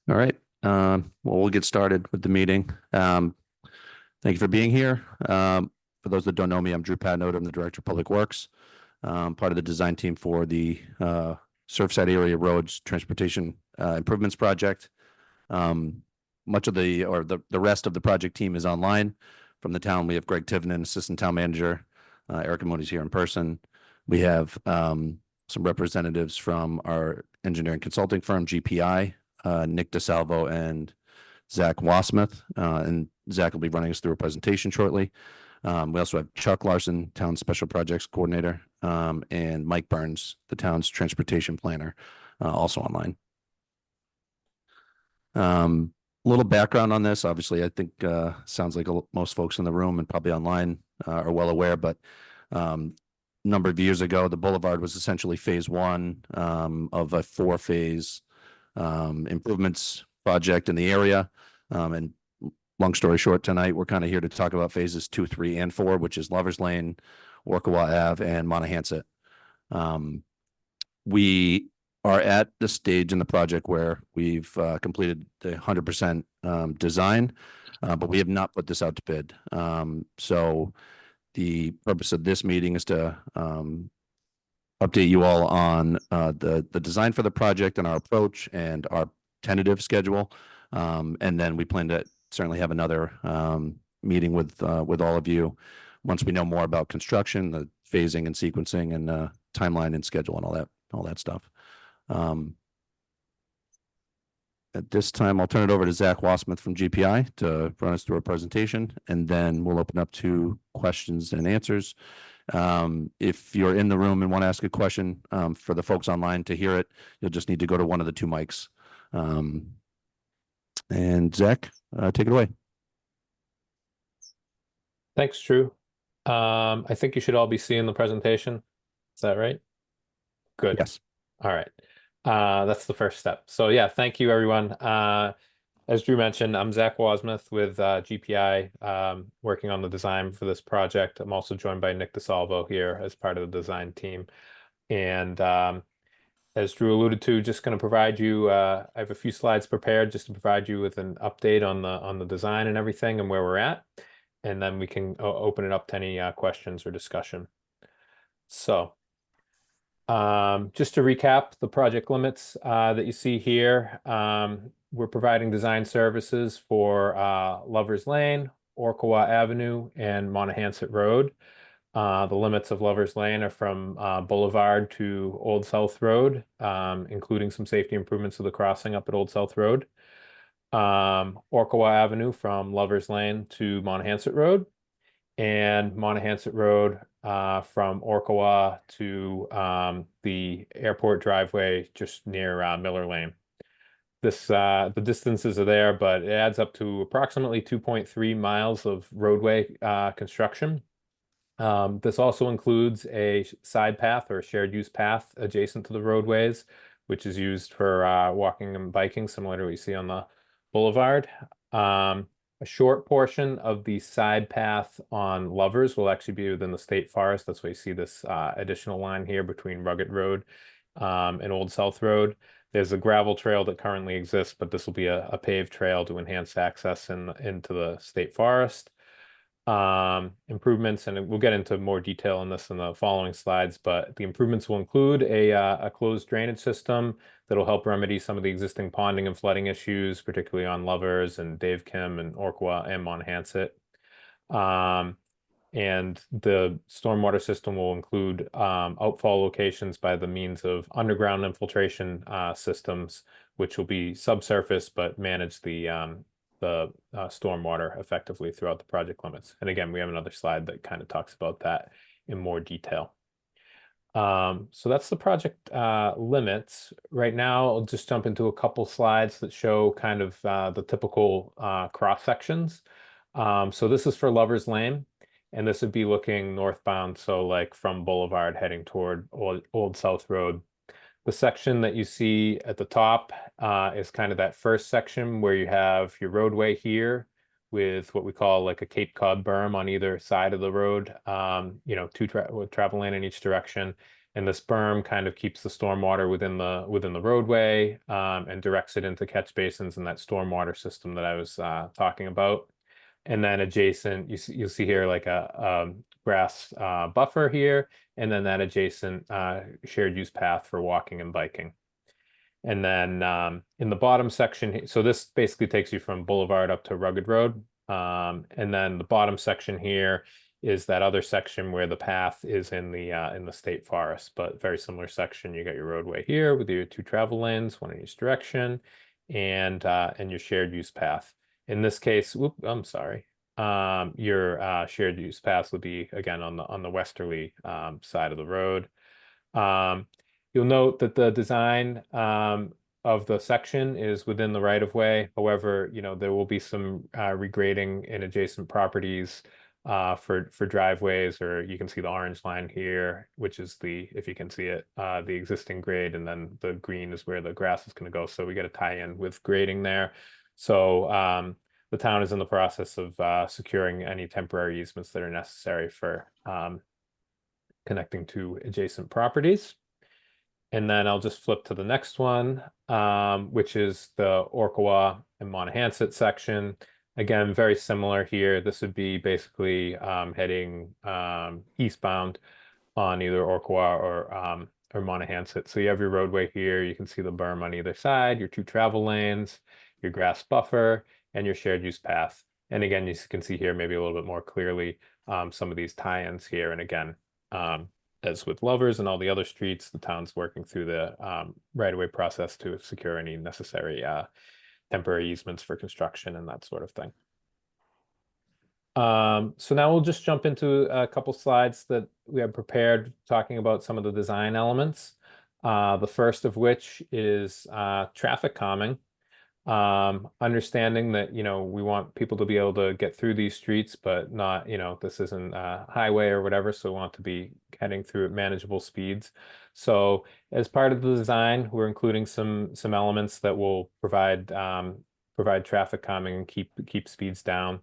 All right. Well, we'll get started with the meeting. Thank you for being here. For those that don't know me, I'm Drew Patnode. I'm the Director of Public Works, part of the design team for the Surfside area roads transportation improvements project. Much of the rest of the project team is online from the town. We have Greg Tivnan, Assistant Town Manager. Erica Moody's here in person. We have some representatives from our engineering consulting firm, GPI, Nick DeSalvo and Zach Wasmuth. And Zach will be running us through a presentation shortly. We also have Chuck Larson, Town Special Projects Coordinator, and Mike Burns, the town's transportation planner, also online. A little background on this. Obviously, I think sounds like most folks in the room and probably online are well aware, but number of years ago, the Boulevard was essentially phase one of a four-phase improvements project in the area. And long story short, tonight we're kind of here to talk about phases 2, 3, and 4, which is Lovers Lane, Orkawa Ave, and Monahans. We are at the stage in the project where we've completed the 100% design, but we have not put this out to bid. So the purpose of this meeting is to update you all on the design for the project and our approach and our tentative schedule. And then we plan to certainly have another meeting with all of you once we know more about construction, the phasing and sequencing and timeline and schedule and all that stuff. At this time, I'll turn it over to Zach Wasmuth from GPI to run us through a presentation, and then we'll open up to questions and answers. If you're in the room and want to ask a question, for the folks online to hear it, you'll just need to go to one of the two mics. And Zach, take it away. Thanks, Drew. I think you should all be seeing the presentation. Is that right? Good. Yes. All right. That's the first step. So yeah, thank you, everyone. As Drew mentioned, I'm Zach Wasmuth with GPI, working on the design for this project. I'm also joined by Nick DeSalvo here as part of the design team. And as Drew alluded to, just going to provide you, I have a few slides prepared just to provide you with an update on the design and everything and where we're at. And then we can open it up to any questions or discussion. So just to recap the project limits that you see here, we're providing design services for Lovers Lane, Orkawa Avenue, and Monahans Road. The limits of Lovers Lane are from Boulevard to Old South Road, including some safety improvements to the crossing up at Old South Road. Orkawa Avenue from Lovers Lane to Monahans Road, and Monahans Road from Orkawa to the airport driveway just near Miller Lane. The distances are there, but it adds up to approximately 2.3 miles of roadway construction. This also includes a side path or a shared use path adjacent to the roadways, which is used for walking and biking, similar to what you see on the boulevard. A short portion of the side path on Lovers will actually be within the state forest. That's why you see this additional line here between Rugged Road and Old South Road. There's a gravel trail that currently exists, but this will be a paved trail to enhance access into the state forest. Improvements, and we'll get into more detail on this in the following slides, but the improvements will include a closed drainage system that'll help remedy some of the existing ponding and flooding issues, particularly on Lovers and Dave Kim and Orkawa and Monahans. And the stormwater system will include outfall locations by the means of underground infiltration systems, which will be subsurface but manage the stormwater effectively throughout the project limits. And again, we have another slide that kind of talks about that in more detail. So that's the project limits. Right now, I'll just jump into a couple slides that show kind of the typical cross sections. So this is for Lovers Lane, and this would be looking northbound, so like from Boulevard heading toward Old South Road. The section that you see at the top is kind of that first section where you have your roadway here with what we call like a Cape Cod berm on either side of the road, two travel lane in each direction. And this berm kind of keeps the stormwater within the roadway, and directs it into catch basins and that stormwater system that I was talking about. And then adjacent, you'll see here like a grass buffer here, and then that adjacent shared use path for walking and biking. And then in the bottom section, so this basically takes you from Boulevard up to Rugged Road. And then the bottom section here is that other section where the path is in the state forest, but very similar section. You got your roadway here with your two travel lanes, one in each direction, and your shared use path. In this case, whoop, I'm sorry. Your shared use path would be again on the westerly side of the road. Um, You'll note that the design of the section is within the right of way. However, there will be some regrading in adjacent properties for driveways, or you can see the orange line here, which is if you can see it, the existing grade, and then the green is where the grass is going to go. So we got to tie in with grading there. So the town is in the process of securing any temporary easements that are necessary for connecting to adjacent properties. And then I'll just flip to the next one, which is the Orkawa and Monahans section. Again, very similar here. This would be basically heading eastbound on either Orkawa or Monahans. So you have your roadway here. You can see the berm on either side, your two travel lanes, your grass buffer, and your shared use path. And again, you can see here maybe a little bit more clearly some of these tie-ins here. And again, as with Lovers and all the other streets, the town's working through the right-of-way process to secure any necessary temporary easements for construction and that sort of thing. So now we'll just jump into a couple slides that we have prepared talking about some of the design elements. The first of which is traffic calming. Understanding that, we want people to be able to get through these streets, but not, this isn't a highway or whatever, so we want to be heading through at manageable speeds. So as part of the design, we're including some elements that will provide traffic calming and keep speeds down.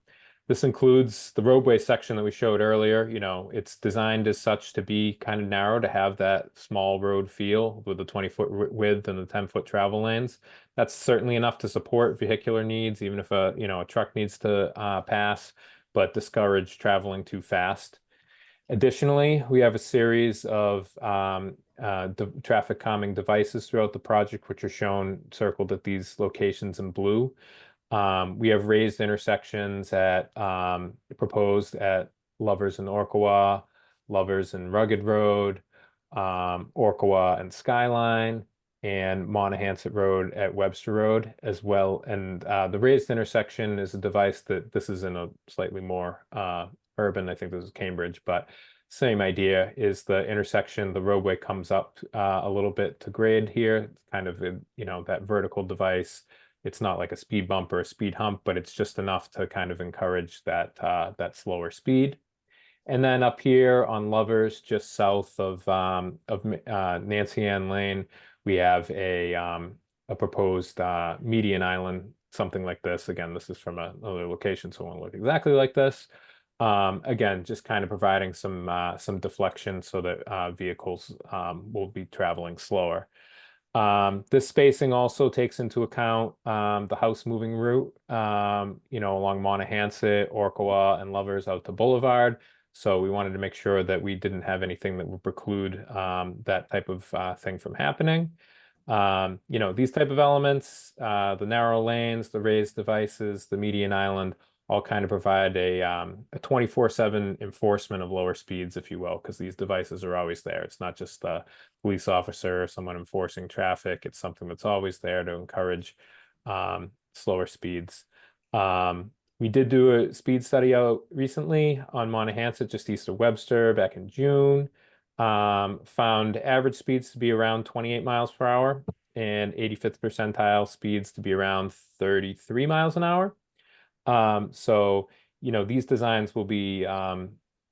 This includes the roadway section that we showed earlier. It's designed as such to be kind of narrow, to have that small road feel with the 20-foot width and the 10-foot travel lanes. That's certainly enough to support vehicular needs, even if a truck needs to pass, but discourage traveling too fast. Additionally, we have a series of traffic calming devices throughout the project, which are circled at these locations in blue. We have raised intersections proposed at Lovers and Orkawa, Lovers and Rugged Road, Orkawa and Skyline, and Monahans Road at Webster Road as well. And the raised intersection is a device that this is in a slightly more urban, I think this is Cambridge, but same idea is the intersection, the roadway comes up a little bit to grade here. It's kind of, that vertical device. It's not like a speed bump or a speed hump, but it's just enough to kind of encourage that slower speed. And then up here on Lovers, just south of Nancy Ann Lane, we have a proposed median island, something like this. Again, this is from another location, so it won't look exactly like this. Again, just kind of providing some deflection so that vehicles will be traveling slower. This spacing also takes into account the house moving route, along Monahans, Orkawa, and Lovers out to Boulevard. So we wanted to make sure that we didn't have anything that would preclude that type of thing from happening. These type of elements, the narrow lanes, the raised devices, the median island, all kind of provide a 24/7 enforcement of lower speeds, if you will, because these devices are always there. It's not just the police officer or someone enforcing traffic. It's something that's always there to encourage slower speeds. We did do a speed study out recently on Monahans, just east of Webster, back in June. Found average speeds to be around 28 miles per hour and 85th percentile speeds to be around 33 miles an hour. So, these designs will be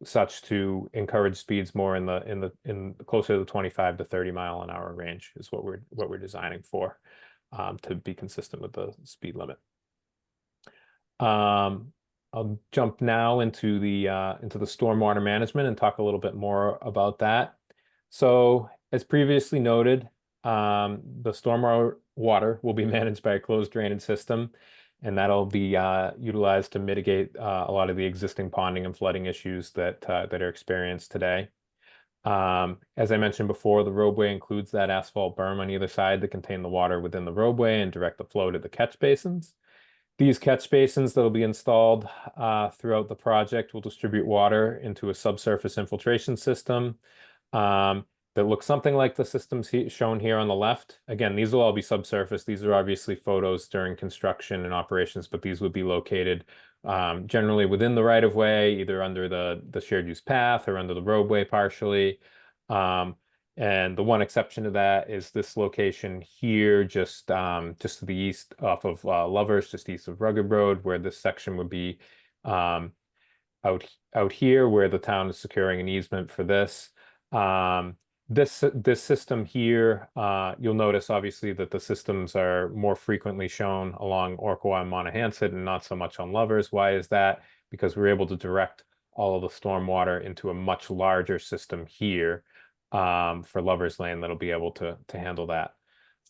such to encourage speeds more in closer to the 25 to 30 mile an hour range is what we're designing for, to be consistent with the speed limit. I'll jump now into the stormwater management and talk a little bit more about that. So as previously noted, the stormwater water will be managed by a closed drainage system, and that'll be utilized to mitigate a lot of the existing ponding and flooding issues that are experienced today. As I mentioned before, the roadway includes that asphalt berm on either side to contain the water within the roadway and direct the flow to the catch basins. These catch basins that will be installed throughout the project will distribute water into a subsurface infiltration system um, that looks something like the systems shown here on the left. Again, these will all be subsurface. These are obviously photos during construction and operations, but these would be located generally within the right of way, either under the shared use path or under the roadway partially. Um, and the one exception to that is this location here, just to the east off of Lovers, just east of Rugged Road, where this section would be um, out here, where the town is securing an easement for this. This system here, you'll notice obviously that the systems are more frequently shown along Orkawa and Monahans and not so much on Lovers. Why is that? Because we're able to direct all of the stormwater into a much larger system here for Lovers Lane that'll be able to handle that.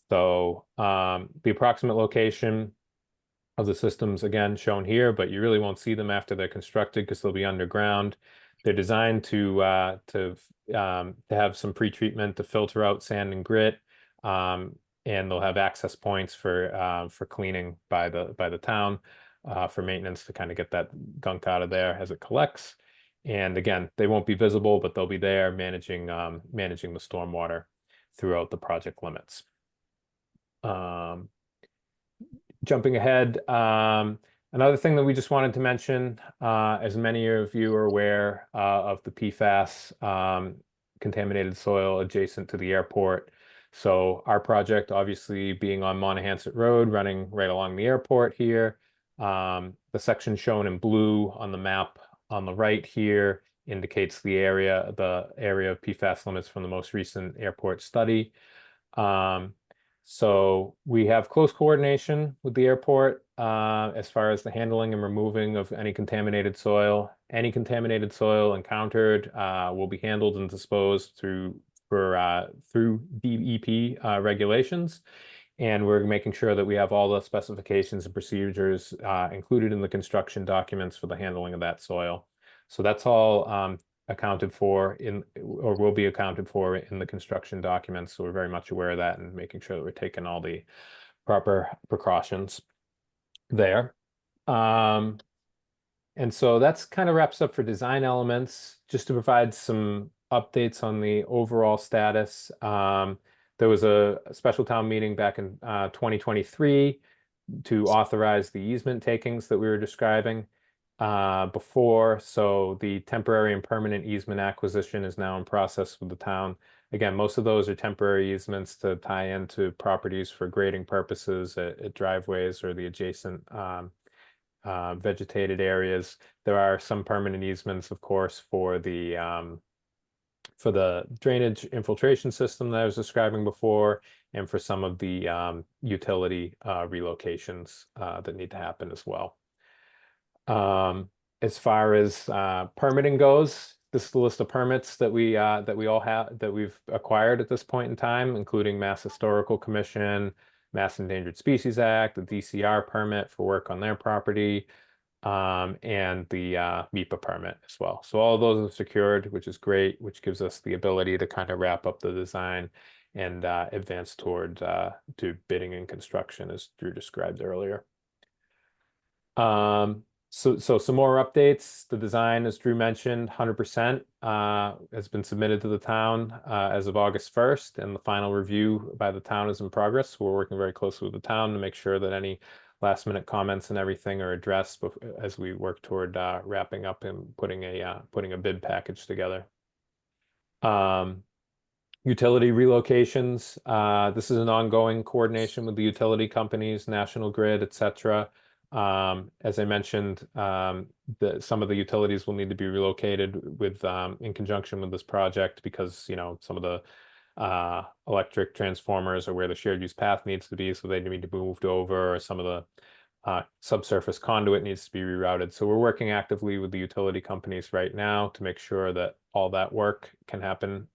So the approximate location of the systems again shown here, but you really won't see them after they're constructed because they'll be underground. They're designed to have some pre-treatment to filter out sand and grit, and they'll have access points for cleaning by the town for maintenance to kind of get that gunk out of there as it collects. And again, they won't be visible, but they'll be there managing the stormwater throughout the project limits. Jumping ahead, another thing that we just wanted to mention, as many of you are aware of the PFAS contaminated soil adjacent to the airport. So our project, obviously being on Monahans Road, running right along the airport here. The section shown in blue on the map on the right here indicates the area of PFAS limits from the most recent airport study. So we have close coordination with the airport as far as the handling and removing of any contaminated soil. Any contaminated soil encountered will be handled and disposed through DEP regulations. And we're making sure that we have all the specifications and procedures included in the construction documents for the handling of that soil. So that's all accounted for or will be accounted for in the construction documents. So we're very much aware of that and making sure that we're taking all the proper precautions there. And so that's kind of wraps up for design elements. Just to provide some updates on the overall status. There was a special town meeting back in 2023 to authorize the easement takings that we were describing before. So the temporary and permanent easement acquisition is now in process with the town. Again, most of those are temporary easements to tie into properties for grading purposes at driveways or the adjacent vegetated areas. There are some permanent easements, of course, for the drainage infiltration system that I was describing before, and for some of the utility relocations that need to happen as well. As far as permitting goes, this is the list of permits that we've acquired at this point in time, including Mass Historical Commission, Mass Endangered Species Act, the DCR permit for work on their property, and the MIPA permit as well. So all of those are secured, which is great, which gives us the ability to kind of wrap up the design and advance toward to bidding and construction, as Drew described earlier. So some more updates. The design, as Drew mentioned, 100% has been submitted to the town as of August 1st, and the final review by the town is in progress. We're working very closely with the town to make sure that any last minute comments and everything are addressed as we work toward wrapping up and putting a bid package together. Utility relocations. This is an ongoing coordination with the utility companies, National Grid, etc. As I mentioned, some of the utilities will need to be relocated in conjunction with this project because some of the electric transformers are where the shared use path needs to be, so they need to be moved over, or some of the subsurface conduit needs to be rerouted. So we're working actively with the utility companies right now to make sure that all that work can happen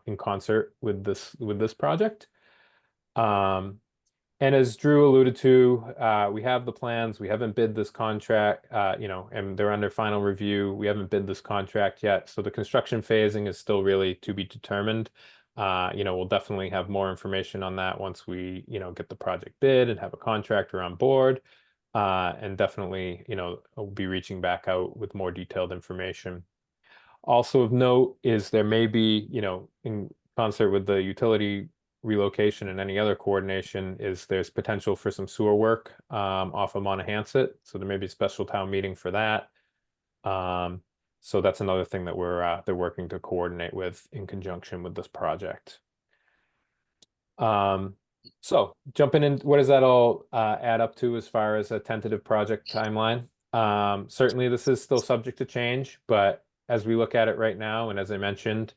in concert with this project. And as Drew alluded to, we have the plans. We haven't bid this contract, and they're under final review. We haven't bid this contract yet. So the construction phasing is still really to be determined. We'll definitely have more information on that once we, get the project bid and have a contractor on board. And definitely, we'll be reaching back out with more detailed information. Also of note is there may be, in concert with the utility relocation and any other coordination, is there's potential for some sewer work off of Montahasset. So there may be a special town meeting for that. So that's another thing that they're working to coordinate with in conjunction with this project. So jumping in, what does that all add up to as far as a tentative project timeline? Certainly this is still subject to change, but as we look at it right now, and as I mentioned,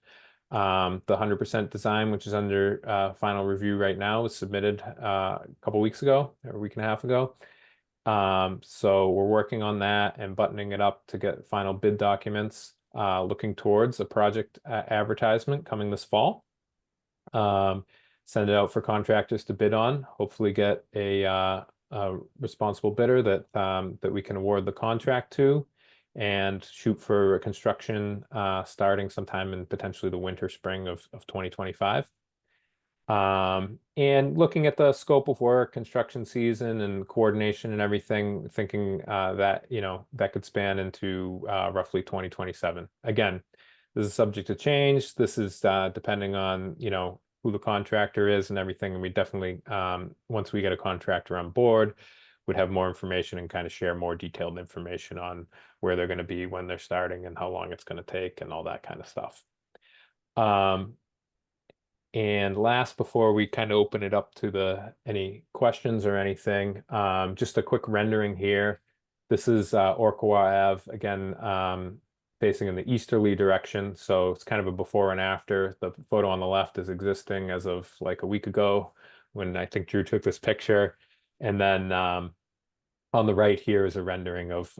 the 100% design, which is under final review right now, was submitted a couple weeks ago, or a week and a half ago. So we're working on that and buttoning it up to get final bid documents, looking towards a project advertisement coming this fall. Send it out for contractors to bid on, hopefully get a responsible bidder that we can award the contract to, and shoot for a construction starting sometime in potentially the winter, spring of 2025. And looking at the scope of work, construction season, and coordination and everything, thinking that that could span into roughly 2027. Again, this is subject to change. This is depending on who the contractor is and everything. And we definitely, once we get a contractor on board, would have more information and kind of share more detailed information on where they're going to be, when they're starting, and how long it's going to take, and all that kind of stuff. And last, before we kind of open it up to any questions or anything, just a quick rendering here. This is Orkawa Ave, again, facing in the easterly direction. So it's kind of a before and after. The photo on the left is existing as of like a week ago when I think Drew took this picture. And then on the right here is a rendering of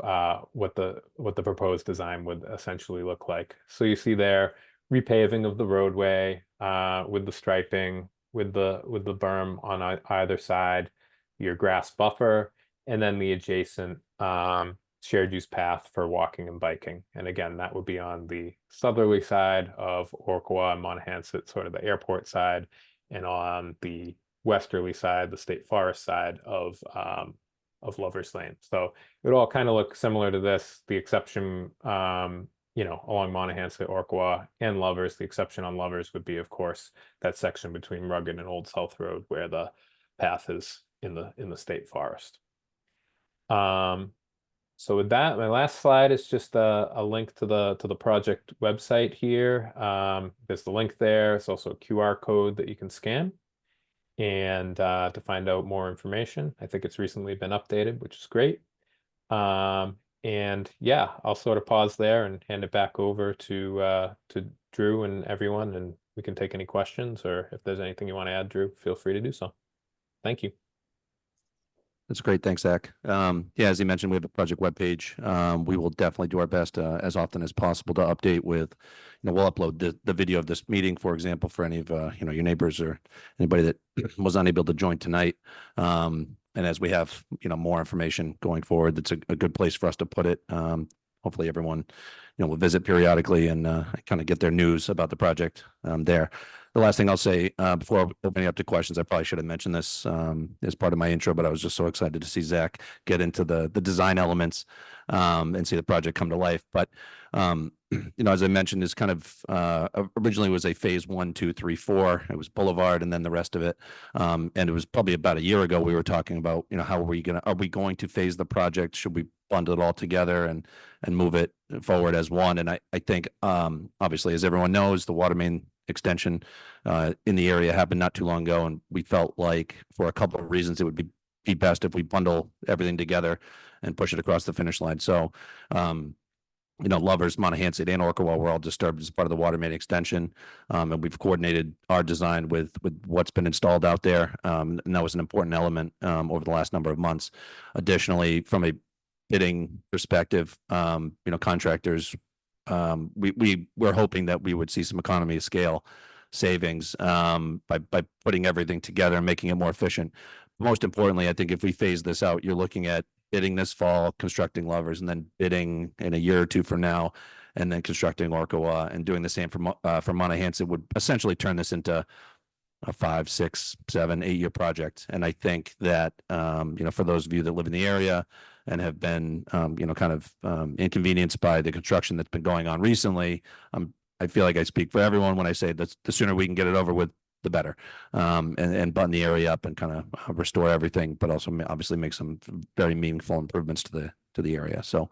what the proposed design would essentially look like. So you see there, repaving of the roadway with the striping, with the berm on either side, your grass buffer, and then the adjacent shared use path for walking and biking. And again, that would be on the southerly side of Orkawa and Montahasset, sort of the airport side, and on the westerly side, the state forest side of Lover's Lane. So it would all kind of look similar to this, the exception, along Montahasset, Orkawa, and Lovers. The exception on Lovers would be, of course, that section between Rugged and Old South Road where the path is in the state forest. So with that, my last slide is just a link to the project website here. There's the link there. It's also a QR code that you can scan and to find out more information. I think it's recently been updated, which is great. And yeah, I'll sort of pause there and hand it back over to Drew and everyone, and we can take any questions, or if there's anything you want to add, Drew, feel free to do so. Thank you. That's great. Thanks, Zach. Yeah, as you mentioned, we have a project webpage. We will definitely do our best as often as possible to update with, we'll upload the video of this meeting, for example, for any of, your neighbors or anybody that was unable to join tonight. And as we have, more information going forward, that's a good place for us to put it. Hopefully everyone, will visit periodically and kind of get their news about the project there. The last thing I'll say before opening up to questions, I probably should have mentioned this as part of my intro, but I was just so excited to see Zach get into the design elements and see the project come to life. But as I mentioned, is kind of originally was a phase 1, 2, 3, 4. It was Boulevard and then the rest of it. And it was probably about a year ago we were talking about, how are we going to phase the project? Should we bundle it all together and move it forward as one? And I think obviously, as everyone knows, the water main extension in the area happened not too long ago, and we felt like for a couple of reasons it would be best if we bundle everything together and push it across the finish line. So Lovers, Montahasset, and Orkawa were all disturbed as part of the water main extension. And we've coordinated our design with what's been installed out there. And that was an important element over the last number of months. Additionally, from a bidding perspective, contractors, we're hoping that we would see some economy of scale savings by putting everything together and making it more efficient. Most importantly, I think if we phase this out, you're looking at bidding this fall, constructing Lovers, and then bidding in a year or two from now, and then constructing Orkawa, and doing the same for Montahasset would essentially turn this into a 5, 6, 7, 8 year project. And I think that for those of you that live in the area and have been kind of inconvenienced by the construction that's been going on recently, I feel like I speak for everyone when I say that the sooner we can get it over with, the better, and button the area up and kind of restore everything, but also obviously make some very meaningful improvements to the area. So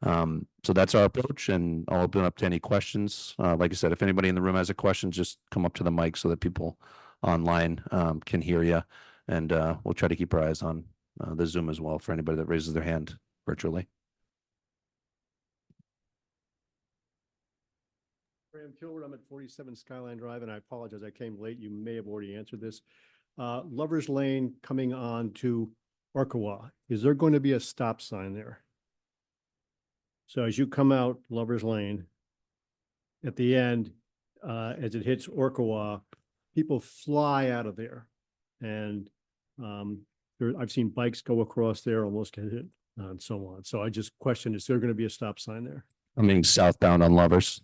that's our approach, and I'll open up to any questions. Like I said, if anybody in the room has a question, just come up to the mic so that people online can hear you, and we'll try to keep our eyes on the Zoom as well for anybody that raises their hand virtually. Graham Kilward, I'm at 47 Skyline Drive, and I apologize, I came late. You may have already answered this. Lover's Lane coming on to Orkawa, is there going to be a stop sign there? So as you come out Lover's Lane, at the end, as it hits Orkawa, people fly out of there. And I've seen bikes go across there, almost get hit, and so on. So I just question, is there going to be a stop sign there? I mean, southbound on Lovers.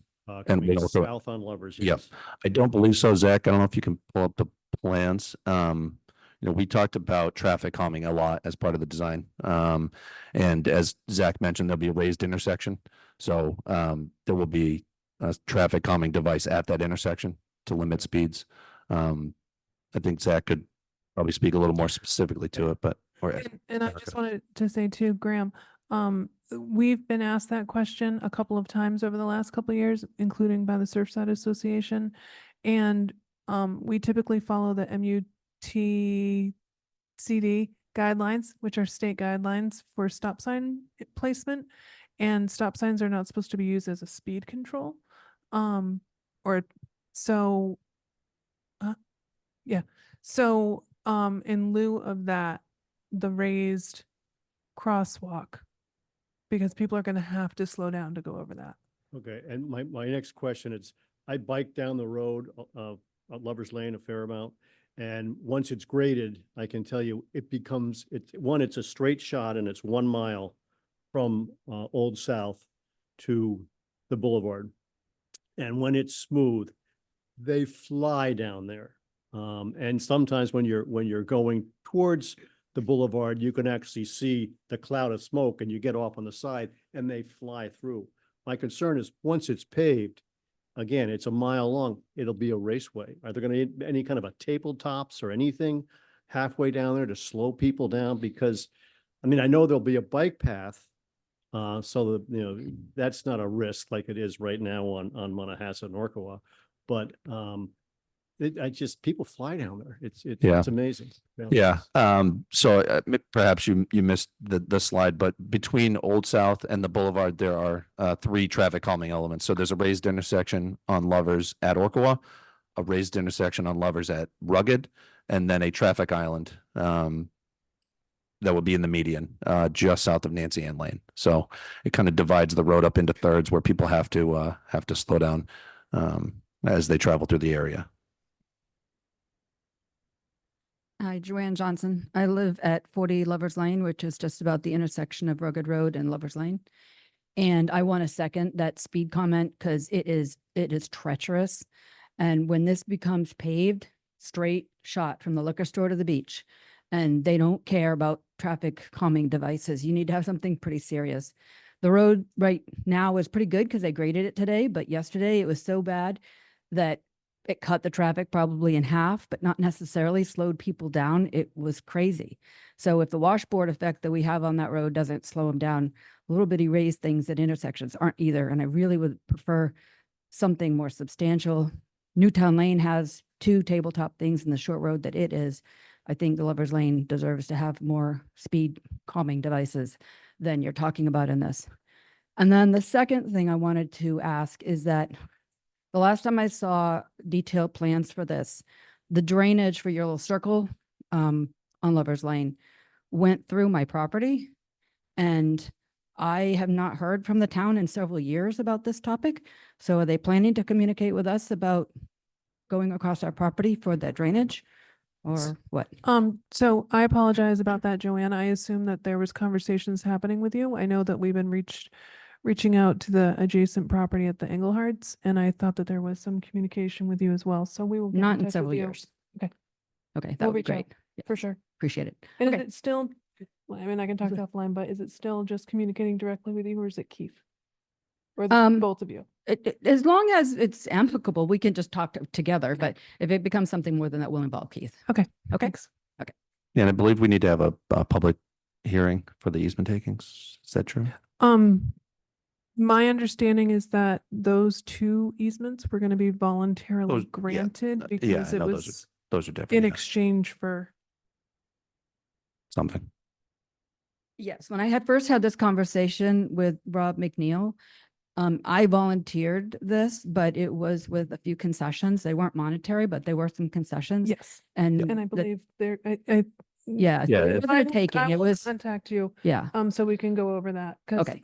And south on Lovers. Yep. I don't believe so, Zach. I don't know if you can pull up the plans. We talked about traffic calming a lot as part of the design. And as Zach mentioned, there'll be a raised intersection. So there will be a traffic calming device at that intersection to limit speeds. I think Zach could probably speak a little more specifically to it, but. And I just wanted to say too, Graham, we've been asked that question a couple of times over the last couple of years, including by the Surfside Association. And we typically follow the MUTCD guidelines, which are state guidelines for stop sign placement. And stop signs are not supposed to be used as a speed control. So in lieu of that, the raised crosswalk, because people are going to have to slow down to go over that. Okay, and my next question is, I bike down the road of Lover's Lane a fair amount, and once it's graded, I can tell you it's a straight shot, and it's 1 mile from Old South to the boulevard. And when it's smooth, they fly down there. And sometimes when you're going towards the boulevard, you can actually see the cloud of smoke, and you get off on the side and they fly through. My concern is once it's paved, again, it's 1 mile long, it'll be a raceway. Are there going to be any kind of a tabletops or anything halfway down there to slow people down? Because, I mean, I know there'll be a bike path, so that, that's not a risk like it is right now on Montahasset and Orkawa, but people fly down there. It's amazing. Yeah. So perhaps you missed the slide, but between Old South and the boulevard, there are 3 traffic calming elements. So there's a raised intersection on Lovers at Orkawa, a raised intersection on Lovers at Rugged, and then a traffic island that would be in the median just south of Nancy Ann Lane. So it kind of divides the road up into thirds where people have to slow down as they travel through the area. Hi, Joanne Johnson. I live at 40 Lovers Lane, which is just about the intersection of Rugged Road and Lovers Lane. And I want to second that speed comment because it is treacherous. And when this becomes paved, straight shot from the liquor store to the beach, and they don't care about traffic calming devices, you need to have something pretty serious. The road right now is pretty good because they graded it today, but yesterday it was so bad that it cut the traffic probably in half, but not necessarily slowed people down. It was crazy. So if the washboard effect that we have on that road doesn't slow them down, little bitty raised things at intersections aren't either. And I really would prefer something more substantial. Newtown Lane has 2 tabletop things in the short road that it is. I think the Lovers Lane deserves to have more speed calming devices than you're talking about in this. And then the second thing I wanted to ask is that the last time I saw detailed plans for this, the drainage for your little circle on Lover's Lane went through my property. And I have not heard from the town in several years about this topic. So are they planning to communicate with us about going across our property for that drainage or what? So I apologize about that, Joanne. I assume that there was conversations happening with you. I know that we've been reaching out to the adjacent property at the Engleharts, and I thought that there was some communication with you as well. So we will get Not in in touch several with you. years. Okay. Okay, We'll that would be reach out. great. Yeah, For sure. appreciate it. And Okay. is it still, well, I mean, I can talk Is it- offline, but is it still just communicating directly with you, or is it Keith? Or both of you? As long as it's amicable, we can just talk together, but if it becomes something more than that, we'll involve Keith. Okay. Okay. Thanks. And I believe we need to have a public hearing for the easement takings. Is that true? My understanding is that those two easements were going to be voluntarily Those- yeah, granted yeah, because I it know was Those are different. in yeah. exchange for. Something. Yes, when I had first had this conversation with Rob McNeil, I volunteered this, but it was with a few concessions. They weren't monetary, but there were some concessions. Yes. And And I the- believe there, yeah, Yeah, it wasn't a taking. It was, contact you, yeah. so we can go over that. Cause, Okay.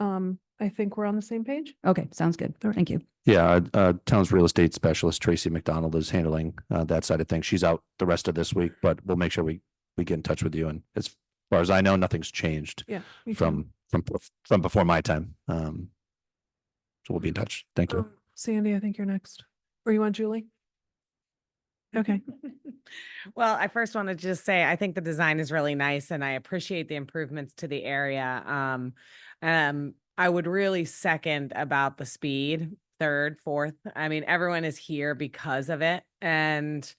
I think we're on the same page. Okay, sounds good. All right. Thank you. Yeah, town's real estate specialist, Tracy McDonald, is handling that side of things. She's out the rest of this week, but we'll make sure we get in touch with you. And as far as I know, nothing's changed Yeah. me too. from before my time. So we'll be in touch. Thank you. Sandy, I think you're next. Or you want Julie? Okay. Well, I first want to just say, I think the design is really nice and I appreciate the improvements to the area. I would really second about the speed, third, fourth. I mean, everyone is here because of it. And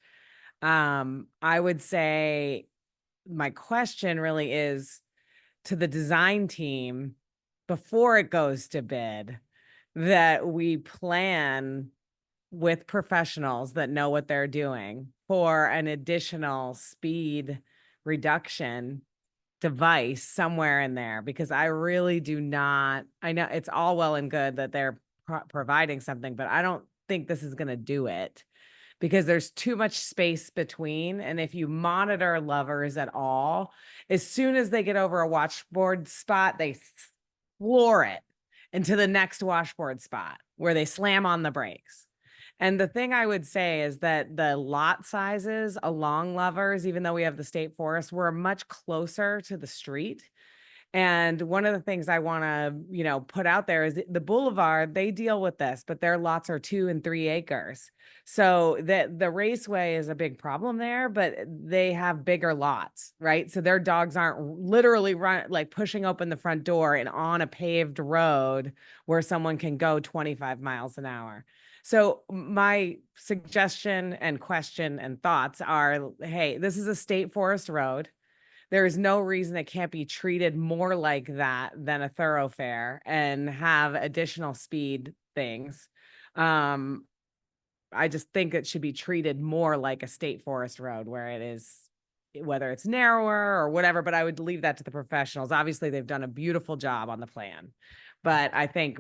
I would say my question really is to the design team before it goes to bid, that we plan with professionals that know what they're doing for an additional speed reduction device somewhere in there, because I really do not, I know it's all well and good that they're providing something, but I don't think this is going to do it because there's too much space between. And if you monitor lovers at all, as soon as they get over a washboard spot, they floor it into the next washboard spot where they slam on the brakes. And the thing I would say is that the lot sizes along Lovers, even though we have the state forest, we're much closer to the street. And one of the things I want to, put out there is the boulevard, they deal with this, but their lots are 2 and 3 acres. So the raceway is a big problem there, but they have bigger lots, right? So their dogs aren't literally pushing open the front door and on a paved road where someone can go 25 miles an hour. So my suggestion and question and thoughts are, hey, this is a state forest road. There is no reason it can't be treated more like that than a thoroughfare and have additional speed things. I just think it should be treated more like a state forest road where it is, whether it's narrower or whatever, but I would leave that to the professionals. Obviously, they've done a beautiful job on the plan, but I think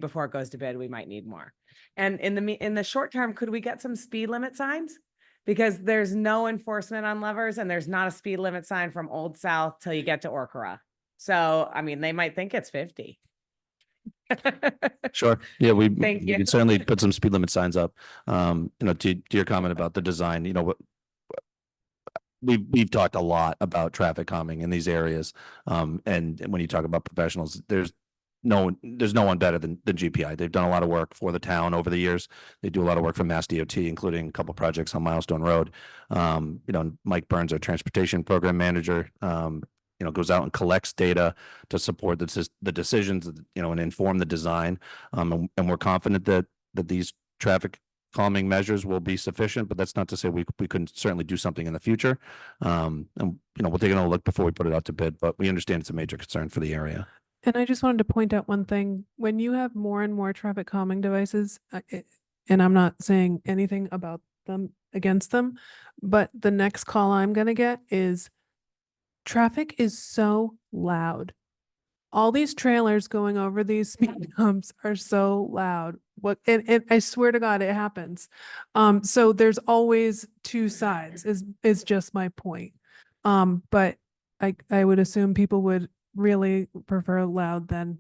before it goes to bid, we might need more. And in the short term, could we get some speed limit signs? Because there's no enforcement on Lovers and there's not a speed limit sign from Old South till you get to Orkara. So, I mean, they might think it's 50. Sure. Yeah, we Thank you. can certainly put some speed limit signs up. To your comment about the design, what we've talked a lot about traffic calming in these areas. And when you talk about professionals, there's no one better than GPI. They've done a lot of work for the town over the years. They do a lot of work for Mass DOT, including a couple projects on Milestone Road. Mike Burns, our transportation program manager, goes out and collects data to support the decisions, and inform the design. And we're confident that these traffic calming measures will be sufficient, but that's not to say we couldn't certainly do something in the future. And we'll take another look before we put it out to bid, but we understand it's a major concern for the area. And I just wanted to point out one thing. When you have more and more traffic calming devices, and I'm not saying anything about them, against them, but the next call I'm going to get is traffic is so loud. all these trailers going over these speed humps are so loud. And I swear to God, it happens. So there's always two sides is just my point. But I would assume people would really prefer loud than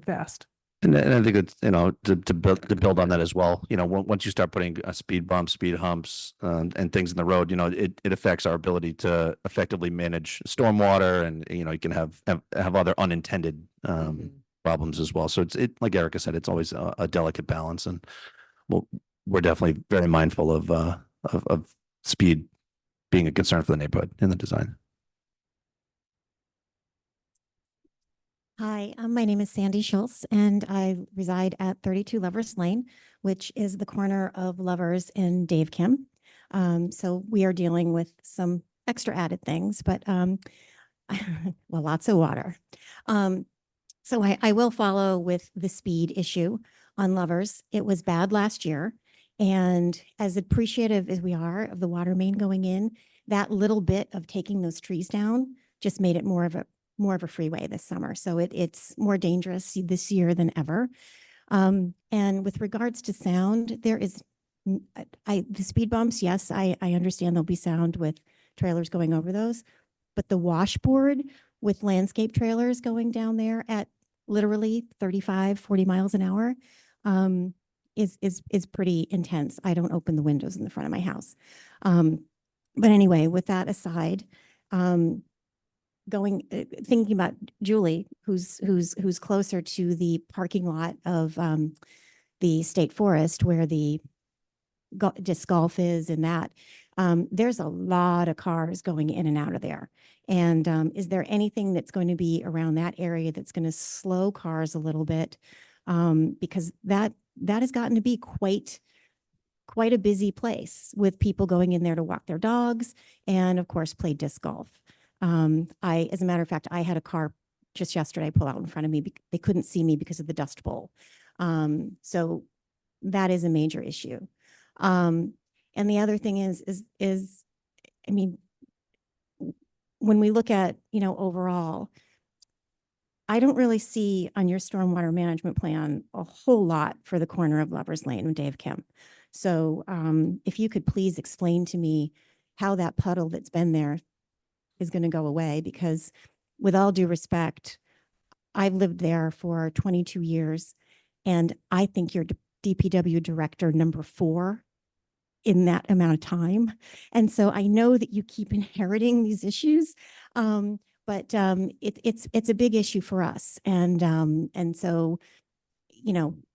fast. And I think it's, to build on that as well, once you start putting speed bumps, speed humps, and things in the road, it affects our ability to effectively manage stormwater, and, you can have other unintended problems as well. So it's like Erica said, it's always a delicate balance, and we're definitely very mindful of speed being a concern for the neighborhood in the design. Hi, my name is Sandy Schultz, and I reside at 32 Lovers Lane, which is the corner of Lovers and Dave Kim. So we are dealing with some extra added things, but well, lots of water. So I will follow with the speed issue on Lovers. It was bad last year, and as appreciative as we are of the water main going in, that little bit of taking those trees down just made it more of a freeway this summer. So it's more dangerous this year than ever. And with regards to sound, there is, the speed bumps, yes, I understand there'll be sound with trailers going over those, but the washboard with landscape trailers going down there at literally 35, 40 miles an hour is pretty intense. I don't open the windows in the front of my house. But anyway, with that aside, thinking about Julie, who's closer to the parking lot of the state forest where the disc golf is, and that there's a lot of cars going in and out of there. And is there anything that's going to be around that area that's going to slow cars a little bit? Because that has gotten to be quite a busy place with people going in there to walk their dogs and, of course, play disc golf. As a matter of fact, I had a car just yesterday pull out in front of me. They couldn't see me because of the dust bowl. So that is a major issue. And the other thing is, I mean, when we look at, overall, I don't really see on your stormwater management plan a whole lot for the corner of Lovers Lane with Dave Kim. So if you could please explain to me how that puddle that's been there is going to go away, because with all due respect, I've lived there for 22 years, and I think you're DPW director number 4 in that amount of time. And so I know that you keep inheriting these issues, but it's a big issue for us. And so,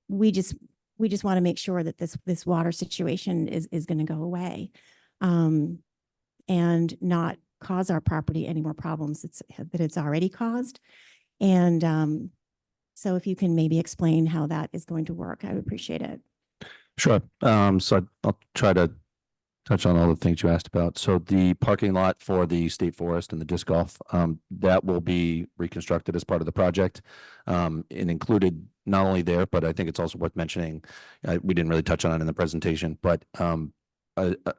we just want to make sure that this water situation is going to go away, and not cause our property any more problems that it's already caused. And so if you can maybe explain how that is going to work, I would appreciate it. Sure. So I'll try to touch on all the things you asked about. So the parking lot for the state forest and the disc golf, that will be reconstructed as part of the project. And included not only there, but I think it's also worth mentioning, we didn't really touch on it in the presentation, but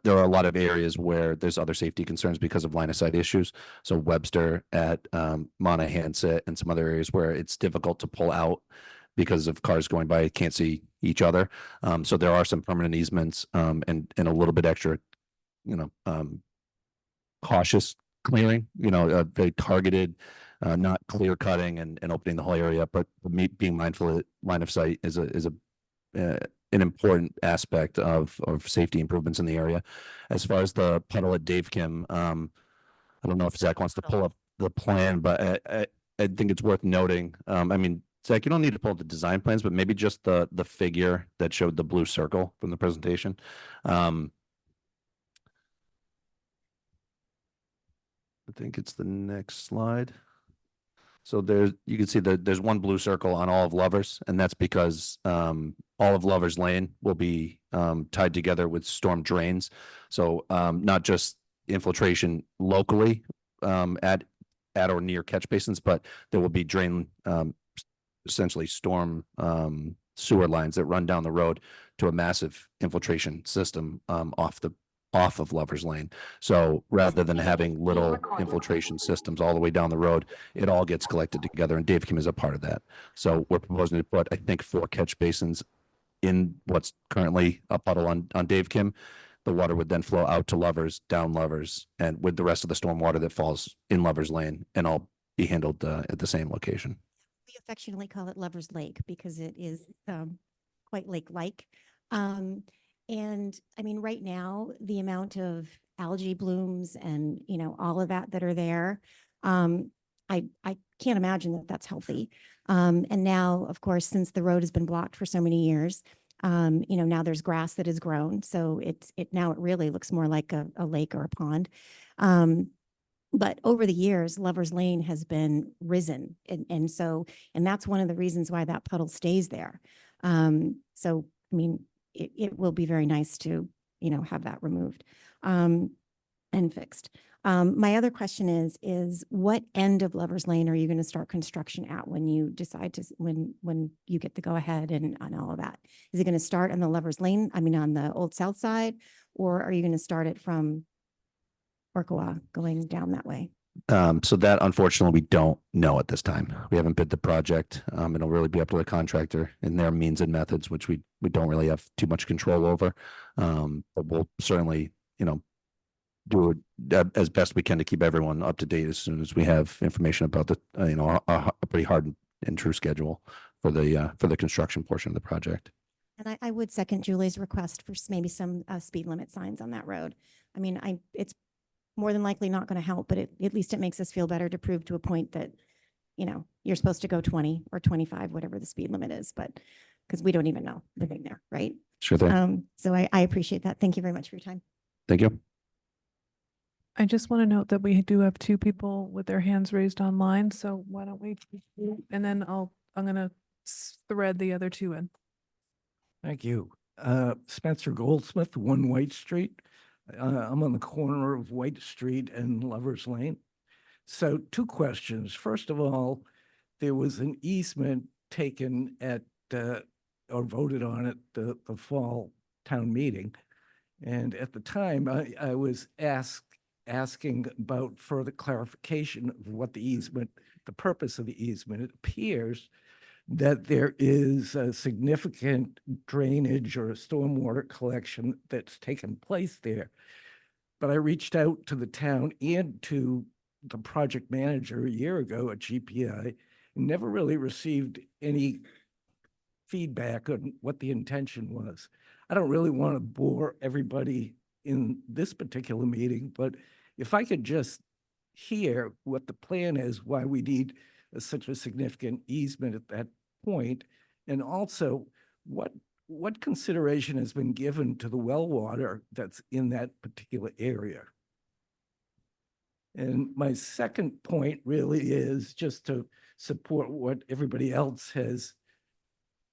there are a lot of areas where there's other safety concerns because of line of sight issues. So Webster at Monahanset and some other areas where it's difficult to pull out because of cars going by, can't see each other. So there are some permanent easements and a little bit extra, cautious clearing, very targeted, not clear cutting and opening the whole area, but being mindful that line of sight is an important aspect of safety improvements in the area. As far as the puddle at Dave Kim, I don't know if Zach wants to pull up the plan, but I think it's worth noting. I mean, Zach, you don't need to pull up the design plans, but maybe just the figure that showed the blue circle from the presentation. I think it's the next slide. So you can see that there's one blue circle on all of Lovers, and that's because all of Lovers Lane will be tied together with storm drains. So not just infiltration locally at or near catch basins, but there will be drain, essentially storm sewer lines that run down the road to a massive infiltration system off off of Lover's Lane. So rather than having little infiltration systems all the way down the road, it all gets collected together, and Dave Kim is a part of that. So we're proposing to put, I think, 4 catch basins in what's currently a puddle on Dave Kim. The water would then flow out to Lovers, down Lovers, and with the rest of the storm water that falls in Lover's Lane, and all be handled at the same location. We affectionately call it Lover's Lake because it is quite lake-like. And I mean, right now, the amount of algae blooms and, you know, all of that are there, I can't imagine that that's healthy. And now, of course, since the road has been blocked for so many years, you know, now there's grass that has grown. So now it really looks more like a lake or a pond. But over the years, Lover's Lane has been risen. And that's one of the reasons why that puddle stays there. So, I mean, it will be very nice to, you know, have that removed and fixed. My other question is what end of Lover's Lane are you going to start construction at when you decide to, when you get the go ahead and on all of that? Is it going to start on the Lover's Lane, I mean, on the Old South Side, or are you going to start it from Orkawa going down that way? So that unfortunately we don't know at this time. We haven't bid the project. It'll really be up to the contractor and their means and methods, which we don't really have too much control over. But we'll certainly, you know, do it as best we can to keep everyone up to date as soon as we have information about the, you know, a pretty hard and true schedule for the construction portion of the project. And I would second Julie's request for maybe some speed limit signs on that road. I mean, it's more than likely not going to help, but at least it makes us feel better to prove to a point that, you know, you're supposed to go 20 or 25, whatever the speed limit is, but because we don't even know living there, right? Sure thing. So I appreciate that. Thank you very much for your time. Thank you. I just want to note that we do have 2 people with their hands raised online. So why don't we, and then I'm going to thread the other 2 in. Thank you. Spencer Goldsmith, 1 White Street. I'm on the corner of White Street and Lover's Lane. So 2 questions. First of all, there was an easement taken at, or voted on at the fall town meeting. And at the time, I was asking about further clarification of what the easement, the purpose of the easement. It appears that there is a significant drainage or a stormwater collection that's taken place there. But I reached out to the town and to the project manager a year ago at GPI and never really received any feedback on what the intention was. I don't really want to bore everybody in this particular meeting, but if I could just hear what the plan is, why we need such a significant easement at that point, and also what consideration has been given to the well water that's in that particular area. And my second point really is just to support what everybody else has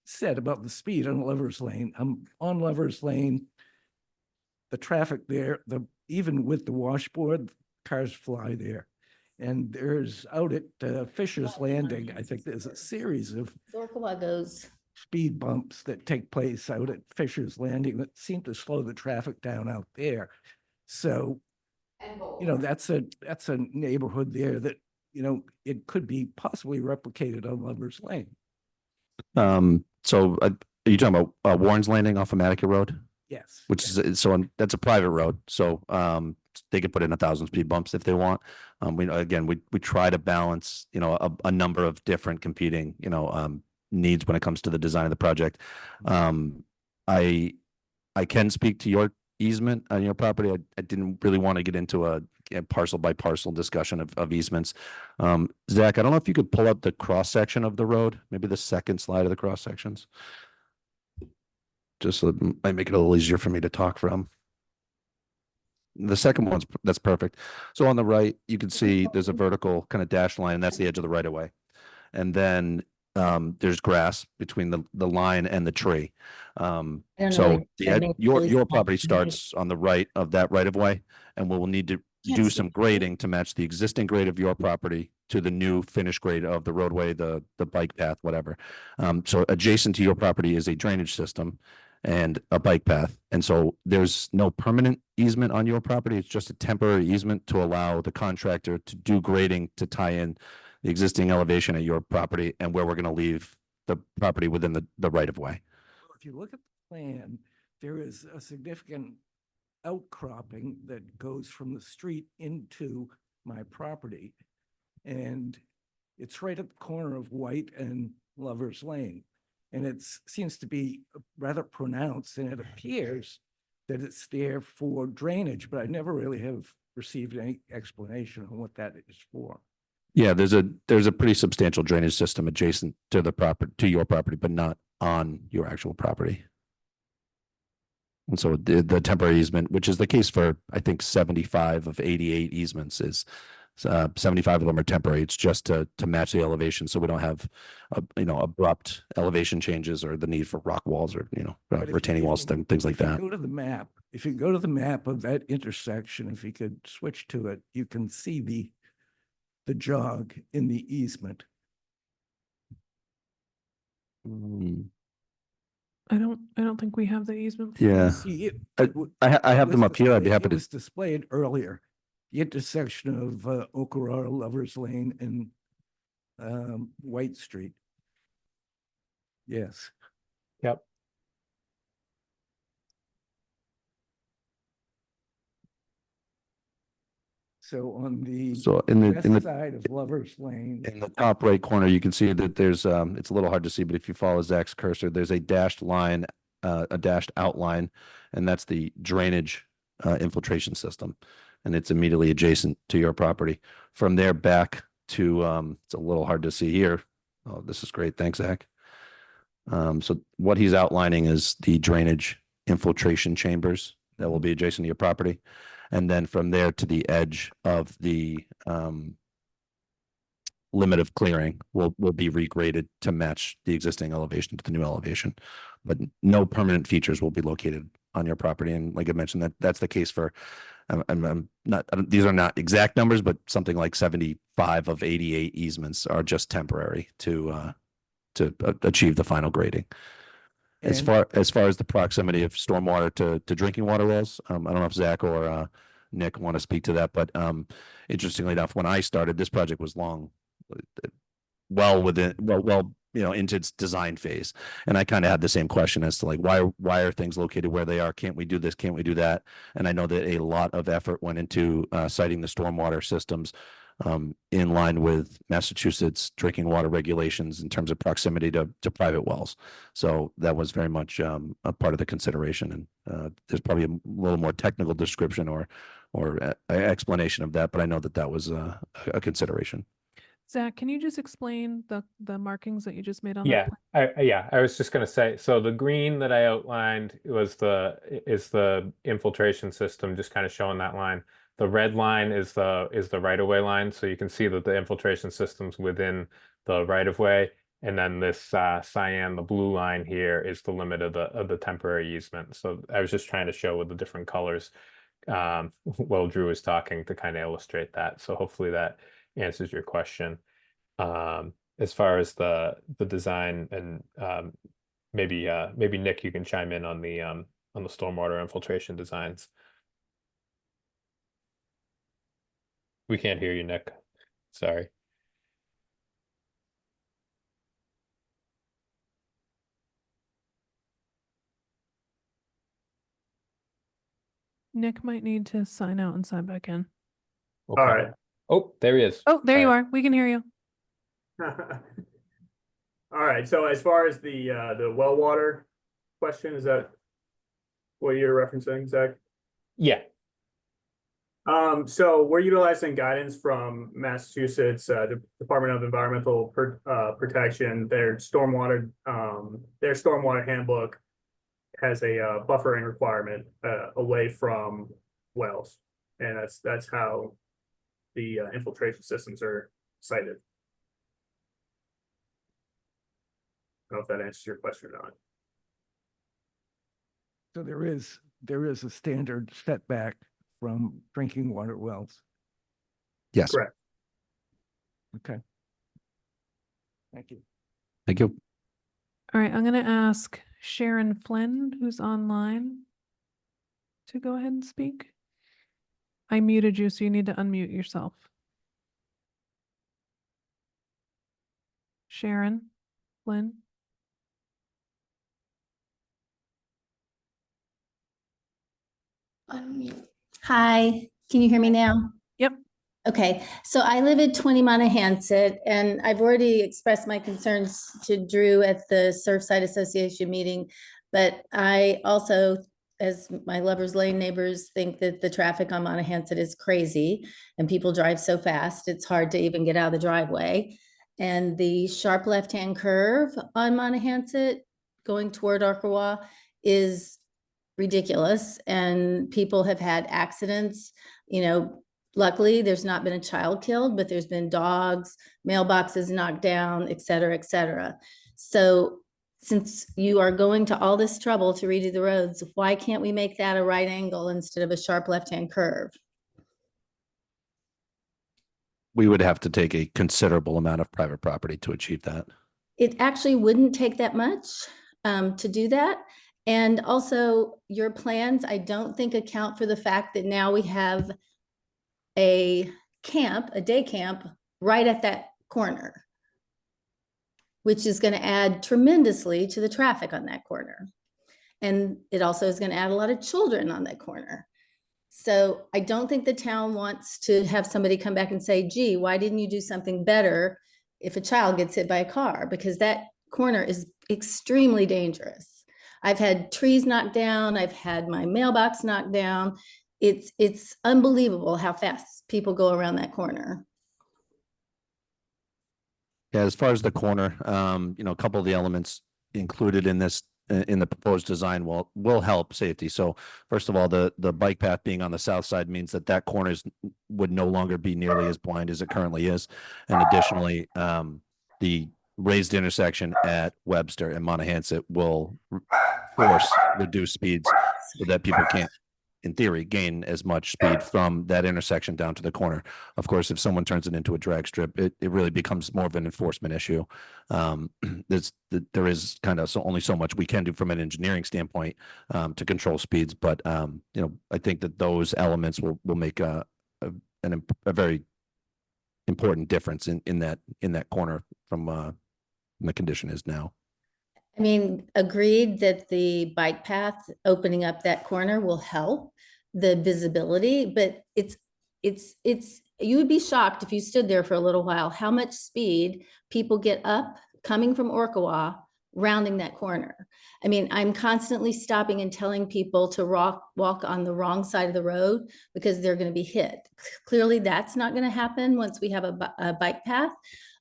said about the speed on Lover's Lane. I'm on Lover's Lane. The traffic there, even with the washboard, cars fly there. And there's out at Fisher's Landing, I think there's a series of speed bumps that take place out at Fisher's Landing that seem to slow the traffic down out there. So, you know, that's a neighborhood there that, you know, it could be possibly replicated on Lover's Lane. So are you talking about Warren's Landing off of Matica Road? Yes. Which is, so that's a private road. So they could put in 1,000 speed bumps if they want. We try to balance, you know, a number of different competing, you know, needs when it comes to the design of the project. I can speak to your easement on your property. I didn't really want to get into a parcel by parcel discussion of easements. Zach, I don't know if you could pull up the cross section of the road, maybe the second slide of the cross sections. Just so it might make it a little easier for me to talk from. The second one's, that's perfect. So on the right, you can see there's a vertical kind of dash line, and that's the edge of the right of way. And then there's grass between the line and the tree. So your property starts on the right of that right of way, and we'll need to do some grading to match the existing grade of your property to the new finished grade of the roadway, the bike path, whatever. So adjacent to your property is a drainage system. and a bike path. And so there's no permanent easement on your property. It's just a temporary easement to allow the contractor to do grading to tie in the existing elevation at your property and where we're going to leave the property within the right of way. If you look at the plan, there is a significant outcropping that goes from the street into my property. And it's right at the corner of White and Lover's Lane. And it seems to be rather pronounced, and it appears that it's there for drainage, but I never really have received any explanation on what that is for. Yeah, there's a pretty substantial drainage system adjacent to the property, to your property, but not on your actual property. And so the temporary easement, which is the case for, I think, 75 of 88 easements, is 75 of them are temporary. It's just to match the elevation, so we don't have, abrupt elevation changes or the need for rock walls or, But if retaining you- walls, things like If you that. go to the map, if you go to the map of that intersection, if you could switch to it, you can see the jog in the easement. Mm, I don't think we have the easement. Yeah, See it. I, I have it them was up here. I'd be displayed- happy It to. was displayed earlier, the intersection of Okarara, Lover's Lane and White Street. Yes. Yep. So on the So in west the side of Lover's Lane, in the top right corner, you can see that there's it's a little hard to see, but if you follow Zach's cursor, there's a dashed line, a dashed outline, and that's the drainage infiltration system, and it's immediately adjacent to your property. From there back to it's a little hard to see here. Oh, this is great. Thanks, Zach. So what he's outlining is the drainage infiltration chambers that will be adjacent to your property. And then from there to the edge of the limit of clearing will be regraded to match the existing elevation to the new elevation. But no permanent features will be located on your property. And like I mentioned, that's the case for, I'm not, these are not exact numbers, but something like 75 of 88 easements are just temporary to achieve the final grading. As And- far as the proximity of stormwater to drinking water wells, I don't know if Zach or Nick want to speak to that, but interestingly enough, when I started, this project was well into its design phase, and I kind of had the same question as to like why are things located where they are? Can't we do this? Can't we do that? And I know that a lot of effort went into citing the stormwater systems in line with Massachusetts drinking water regulations in terms of proximity to private wells. So that was very much a part of the consideration. And there's probably a little more technical description or explanation of that, but I know that was a consideration. Zach, can you just explain the markings that you just made on Yeah, that plan? I was just gonna say, so the green that I outlined is the infiltration system, just kind of showing that line. The red line is the right of way line, so you can see that the infiltration system's within the right of way. And then this cyan, the blue line here, is the limit of the temporary easement. So I was just trying to show with the different colors while Drew was talking to kind of illustrate that. So hopefully that answers your question. As far as the design, and maybe Nick, you can chime in on the stormwater infiltration designs. We can't hear you, Nick. Sorry. Nick might need to sign out and sign back in. Okay. All right. Oh, there he is. Oh, there you Sorry. are. We can hear you. All right. So as far as the well water question, is that what you're referencing, Zach? Yeah. So we're utilizing guidance from Massachusetts Department of Environmental Protection. Their stormwater handbook has a buffering requirement away from wells, and that's how the infiltration systems are cited. I don't know if that answers your question or not. so there is a standard setback from drinking water wells. Yes. Correct. Okay. Thank you. Thank you. All right, I'm going to ask Sharon Flynn, who's online, to go ahead and speak. I muted you, so you need to unmute yourself. Sharon Flynn. Unmute. Hi, can you hear me now? Yep. Okay, so I live at 20 Monahans, and I've already expressed my concerns to Drew at the Surfside Association meeting. But I also, as my Lovers Lane neighbors, think that the traffic on Monahans is crazy and people drive so fast, it's hard to even get out of the driveway. And the sharp left-hand curve on Monahans going toward Arkawa is ridiculous, and people have had accidents. Luckily there's not been a child killed, but there's been dogs, mailboxes knocked down, et cetera, et cetera. So since you are going to all this trouble to redo the roads, why can't we make that a right angle instead of a sharp left-hand curve? We would have to take a considerable amount of private property to achieve that. It actually wouldn't take that much to do that. And also your plans, I don't think account for the fact that now we have a day camp right at that corner, which is going to add tremendously to the traffic on that corner. And it also is going to add a lot of children on that corner. So I don't think the town wants to have somebody come back and say, gee, why didn't you do something better if a child gets hit by a car? Because that corner is extremely dangerous. I've had trees knocked down. I've had my mailbox knocked down. It's unbelievable how fast people go around that corner. Yeah, as far as the corner, a couple of the elements included in this, in the proposed design will help safety. So first of all, the bike path being on the south side means that corner would no longer be nearly as blind as it currently is. And additionally, the raised intersection at Webster and Monahans will reduce speeds so that people can't, in theory, gain as much speed from that intersection down to the corner. Of course, if someone turns it into a drag strip, it really becomes more of an enforcement issue. There is kind of only so much we can do from an engineering standpoint to control speeds, but I think that those elements will make a very important difference in that corner from the condition is now. I mean, agreed that the bike path opening up that corner will help the visibility, but you would be shocked if you stood there for a little while, how much speed people get up coming from Orkawa, rounding that corner. I mean, I'm constantly stopping and telling people to walk on the wrong side of the road because they're going to be hit. Clearly that's not going to happen once we have a bike path.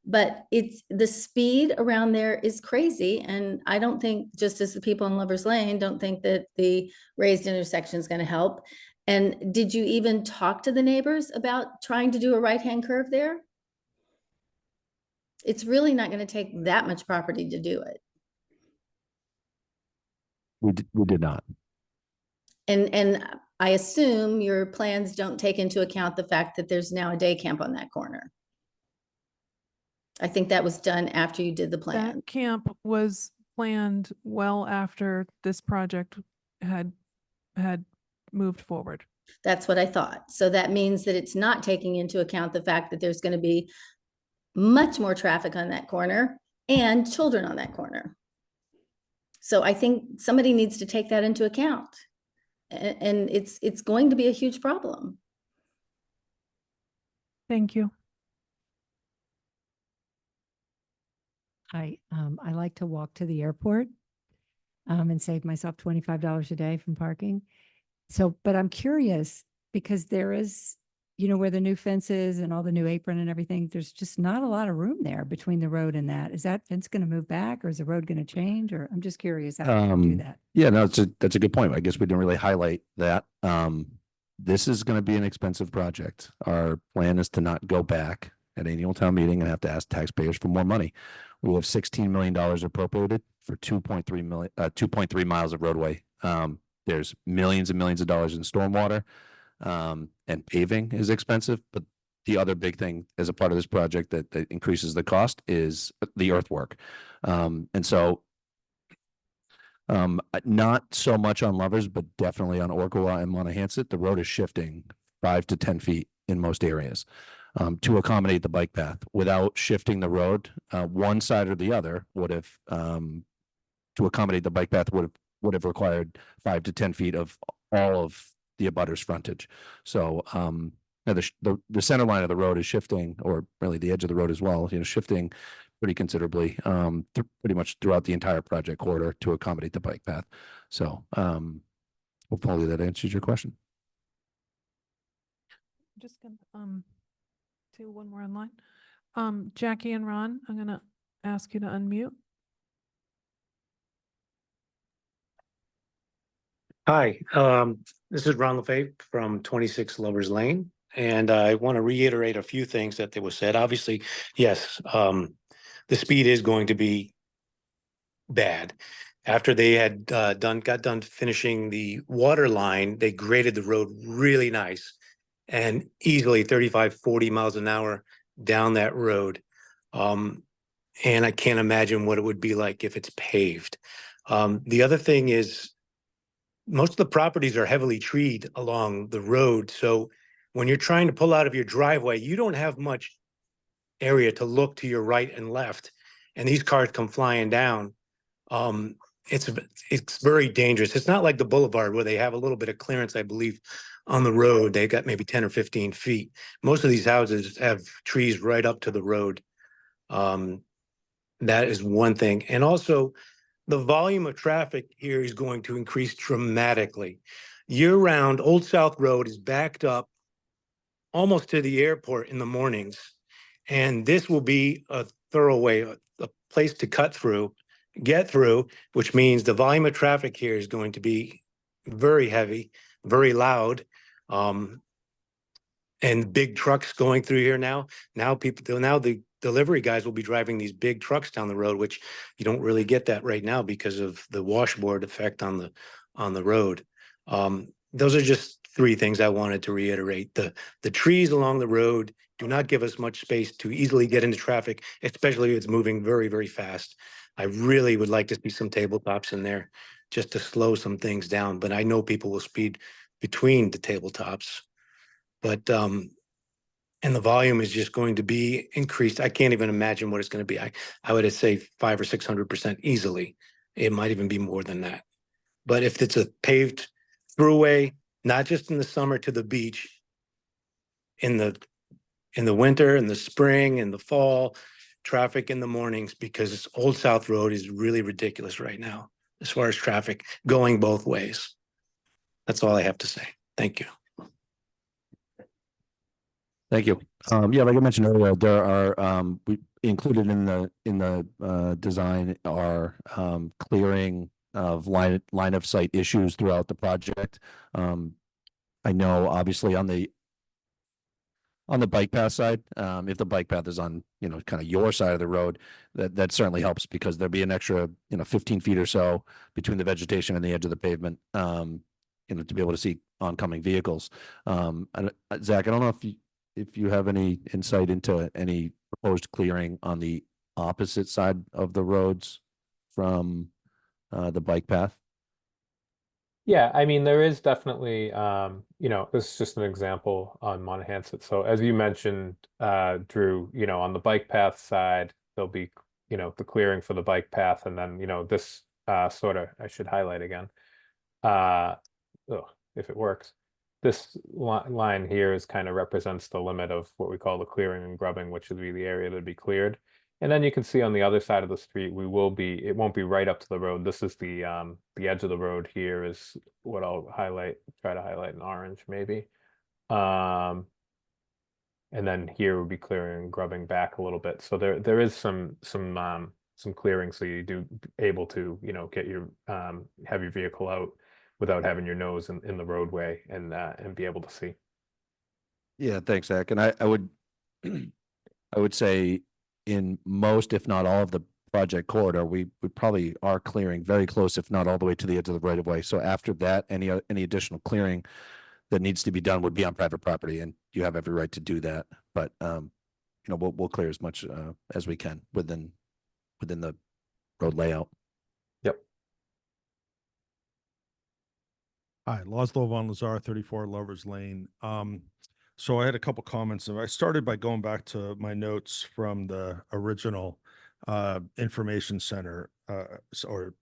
But the speed around there is crazy. And I don't think, just as the people in Lovers Lane don't think that the raised intersection is going to help. And did you even talk to the neighbors about trying to do a right-hand curve there? It's really not going to take that much property to do it. We did not. And I assume your plans don't take into account the fact that there's now a day camp on that corner. I think that was done after you did the plan. That camp was planned well after this project had moved forward. That's what I thought. So that means that it's not taking into account the fact that there's going to be much more traffic on that corner and children on that corner. So I think somebody needs to take that into account. And it's going to be a huge problem. Thank you. I like to walk to the airport and save myself $25 a day from parking. So, but I'm curious because there is, where the new fence is and all the new apron and everything, there's just not a lot of room there between the road and that. Is that fence going to move back, or is the road going to change? Or I'm just curious how to do that. Yeah, no, that's a good point. I guess we didn't really highlight that. This is going to be an expensive project. Our plan is to not go back at annual town meeting and have to ask taxpayers for more money. We will have $16 million appropriated for 2.3 miles of roadway. There's millions and millions of dollars in stormwater, and paving is expensive. But the other big thing as a part of this project that increases the cost is the earthwork. And so Not so much on Lovers, but definitely on Orkawa and Monahanset. The road is shifting 5 to 10 feet in most areas to accommodate the bike path. Without shifting the road, one side or the other would have to accommodate the bike path would have required 5 to 10 feet of all of the abutters frontage. So the center line of the road is shifting, or really the edge of the road as well, shifting pretty considerably, pretty much throughout the entire project corridor to accommodate the bike path. So hopefully that answers your question. Just gonna do one more online. Jackie and Ron, I'm gonna ask you to unmute. Hi, this is Ron LaFave from 26 Lovers Lane, and I want to reiterate a few things that were said. Obviously, yes, the speed is going to be bad. After they had got done finishing the water line, they graded the road really nice and easily 35, 40 miles an hour down that road. And I can't imagine what it would be like if it's paved. The other thing is, most of the properties are heavily treed along the road. So when you're trying to pull out of your driveway, you don't have much area to look to your right and left. And these cars come flying down. It's very dangerous. It's not like the boulevard where they have a little bit of clearance, I believe, on the road. They got maybe 10 or 15 feet. Most of these houses have trees right up to the road. That is one thing. And also, the volume of traffic here is going to increase dramatically. Year-round, Old South Road is backed up almost to the airport in the mornings. And this will be a thoroughway, a place to cut through, get through, which means the volume of traffic here is going to be very heavy, very loud. And big trucks going through here now. Now the delivery guys will be driving these big trucks down the road, which you don't really get that right now because of the washboard effect on the road. Those are just three things I wanted to reiterate. The trees along the road do not give us much space to easily get into traffic, especially if it's moving very, very fast. I really would like to see some tabletops in there just to slow some things down, but I know people will speed between the tabletops. But and the volume is just going to be increased. I can't even imagine what it's going to be. I would say 500 or 600% easily. It might even be more than that. But if it's a paved throughway, not just in the summer to the beach, in the winter, in the spring, in the fall, traffic in the mornings, because Old South Road is really ridiculous right now as far as traffic going both ways. That's all I have to say. Thank you. Thank you. Yeah, like I mentioned earlier, there are we included in the design are clearing of line of sight issues throughout the project. I know obviously on the bike path side, if the bike path is on kind of your side of the road, that certainly helps because there'll be an extra 15 feet or so between the vegetation and the edge of the pavement. To be able to see oncoming vehicles. Zach, I don't know if you have any insight into any proposed clearing on the opposite side of the roads from the bike path. Yeah, I mean, there is definitely, this is just an example on Monahanset. So as you mentioned, Drew, on the bike path side, there'll be, the clearing for the bike path. And then, this sort of, I should highlight again. If it works. This line here is kind of represents the limit of what we call the clearing and grubbing, which would be the area that would be cleared. And then you can see on the other side of the street, it won't be right up to the road. This is the edge of the road here is what I'll try to highlight in orange maybe. And then here would be clearing and grubbing back a little bit. So there is some clearing, so you do able to, get your have your vehicle out without having your nose in the roadway and be able to see. Yeah, thanks, Zach. And I would I would say in most, if not all of the project corridor, we probably are clearing very close, if not all the way to the edge of the right of way. So after that, any additional clearing that needs to be done would be on private property, and you have every right to do that. But we'll clear as much as we can within the road layout. Yep. Hi, Laszlo von Lazar, 34 Lovers Lane. So I had a couple comments. And I started by going back to my notes from the original information center or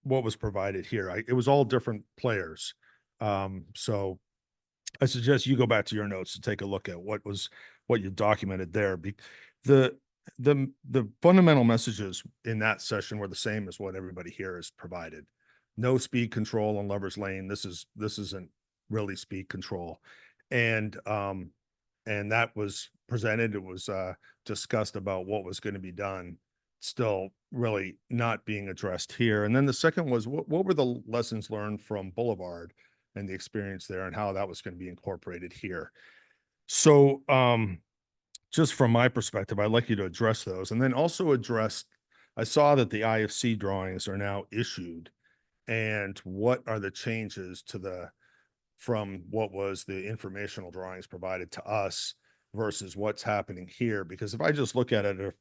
what was provided here. It was all different players. So I suggest you go back to your notes to take a look at what you documented there. The fundamental messages in that session were the same as what everybody here has provided. No speed control on Lover's Lane. This isn't really speed control. And that was presented. It was discussed about what was going to be done, still really not being addressed here. And then the second was what were the lessons learned from Boulevard and the experience there and how that was going to be incorporated here. So just from my perspective, I'd like you to address those and then also address, I saw that the IFC drawings are now issued, and what are the changes from what was the informational drawings provided to us versus what's happening here? Because if I just look at it, a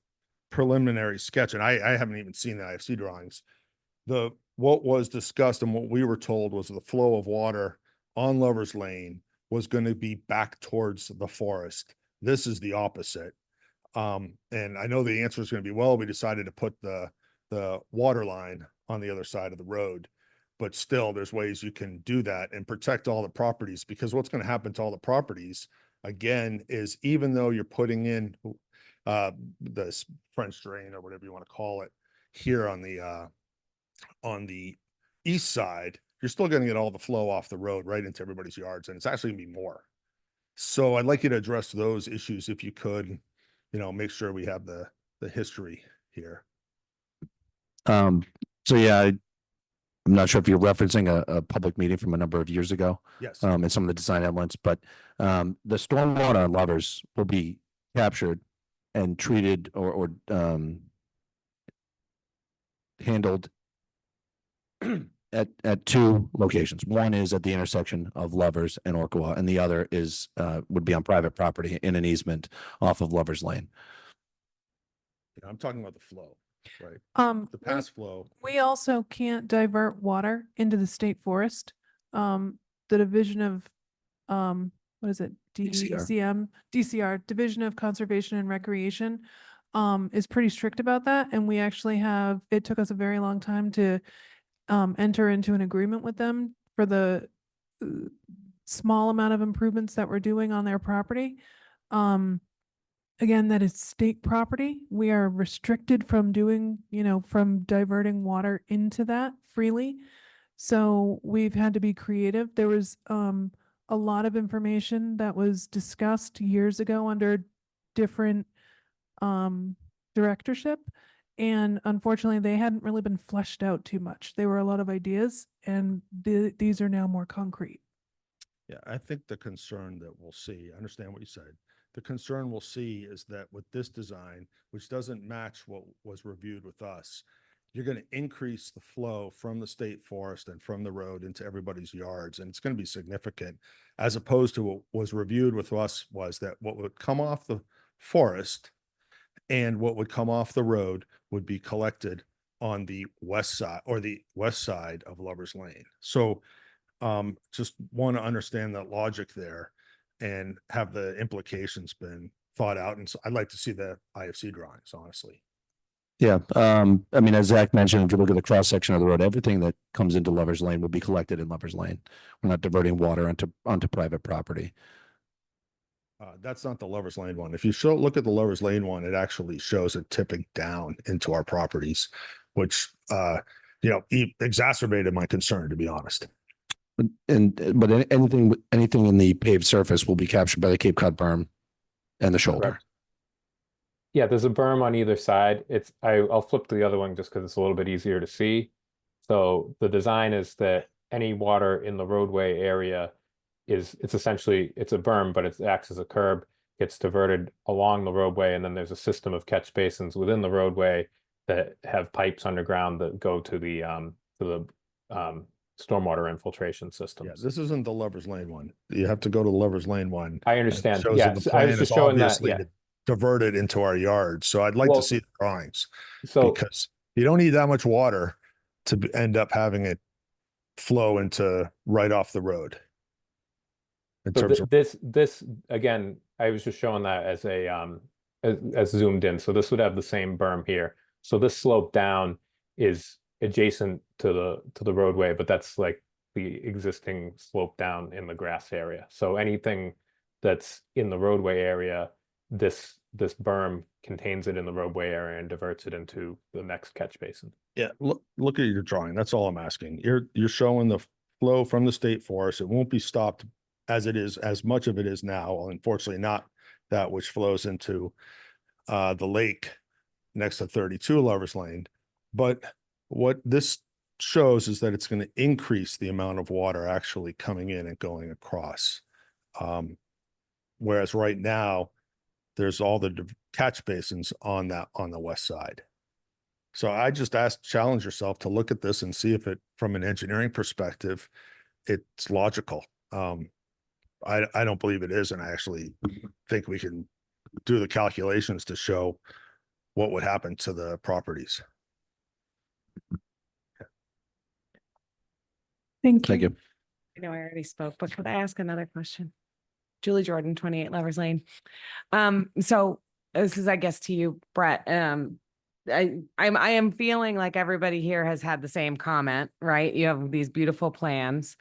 preliminary sketch, and I haven't even seen the IFC drawings, what was discussed and what we were told was the flow of water on Lover's Lane was going to be back towards the forest. This is the opposite. And I know the answer is going to be, well, we decided to put the water line on the other side of the road, but still there's ways you can do that and protect all the properties, because what's going to happen to all the properties again is, even though you're putting in the French drain or whatever you want to call it here on the east side, you're still going to get all the flow off the road right into everybody's yards, and it's actually gonna be more. So I'd like you to address those issues if you could, make sure we have the history here. So yeah, I'm not sure if you're referencing a public meeting from a number of years ago. Yes. And some of the design elements, but the stormwater on Lovers will be captured and treated or handled at two locations. One is at the intersection of Lovers and Orkawa, and the other is would be on private property in an easement off of Lovers Lane. I'm talking about the flow, right? The past flow. We also can't divert water into the state forest. The division of, what is it? DCR, Division of Conservation and Recreation, is pretty strict about that. And we actually it took us a very long time to enter into an agreement with them for the small amount of improvements that we're doing on their property. Again, that is state property. We are restricted from doing, from diverting water into that freely. So we've had to be creative. There was a lot of information that was discussed years ago under different directorship. And unfortunately, they hadn't really been fleshed out too much. There were a lot of ideas, and these are now more concrete. Yeah, I think the concern that we'll see, I understand what you said. The concern we'll see is that with this design, which doesn't match what was reviewed with us, you're going to increase the flow from the state forest and from the road into everybody's yards. And it's going to be significant, as opposed to what was reviewed with us was that what would come off the forest and what would come off the road would be collected on the west side of Lover's Lane. So just want to understand that logic there and have the implications been thought out. And so I'd like to see the IFC drawings, honestly. Yeah. I mean, as Zach mentioned, if you look at the cross section of the road, everything that comes into Lover's Lane will be collected in Lover's Lane. We're not diverting water onto private property. That's not the Lover's Lane one. If you look at the Lover's Lane one, it actually shows it tipping down into our properties, which, exacerbated my concern, to be honest. But anything in the paved surface will be captured by the Cape Cod berm and the shoulder. Correct. Yeah, there's a berm on either side. I'll flip to the other one just because it's a little bit easier to see. So the design is that any water in the roadway area it's essentially a berm, but it acts as a curb, gets diverted along the roadway, and then there's a system of catch basins within the roadway that have pipes underground that go to the stormwater infiltration systems. Yeah, this isn't the Lover's Lane one. You have to go to the Lover's Lane one. I understand. Shows Yeah, that the I was plan just is showing that. obviously Yeah. to divert it into our yard. So I'd like to see the drawings, So because you don't need that much water to end up having it flow into right off the road. In So terms of, this again, I was just showing that as a as zoomed in. So this would have the same berm here. So this slope down is adjacent to the roadway, but that's like the existing slope down in the grass area. So anything that's in the roadway area, this berm contains it in the roadway area and diverts it into the next catch basin. yeah, look at your drawing. That's all I'm asking. You're showing the flow from the state forest. It won't be stopped as it is, as much of it is now, unfortunately not that which flows into the lake next to 32 Lovers Lane. But what this shows is that it's going to increase the amount of water actually coming in and going across. Whereas right now, there's all the catch basins on the west side. So I just challenge yourself to look at this and see if it, from an engineering perspective, it's logical. I don't believe it is, and I actually think we can do the calculations to show what would happen to the properties. Thank Thank you. you. I know I already spoke, but could I ask another question? Julie Jordan, 28 Lovers Lane. So this is, I guess, to you, Brett. I am feeling like everybody here has had the same comment, right? You have these beautiful plans.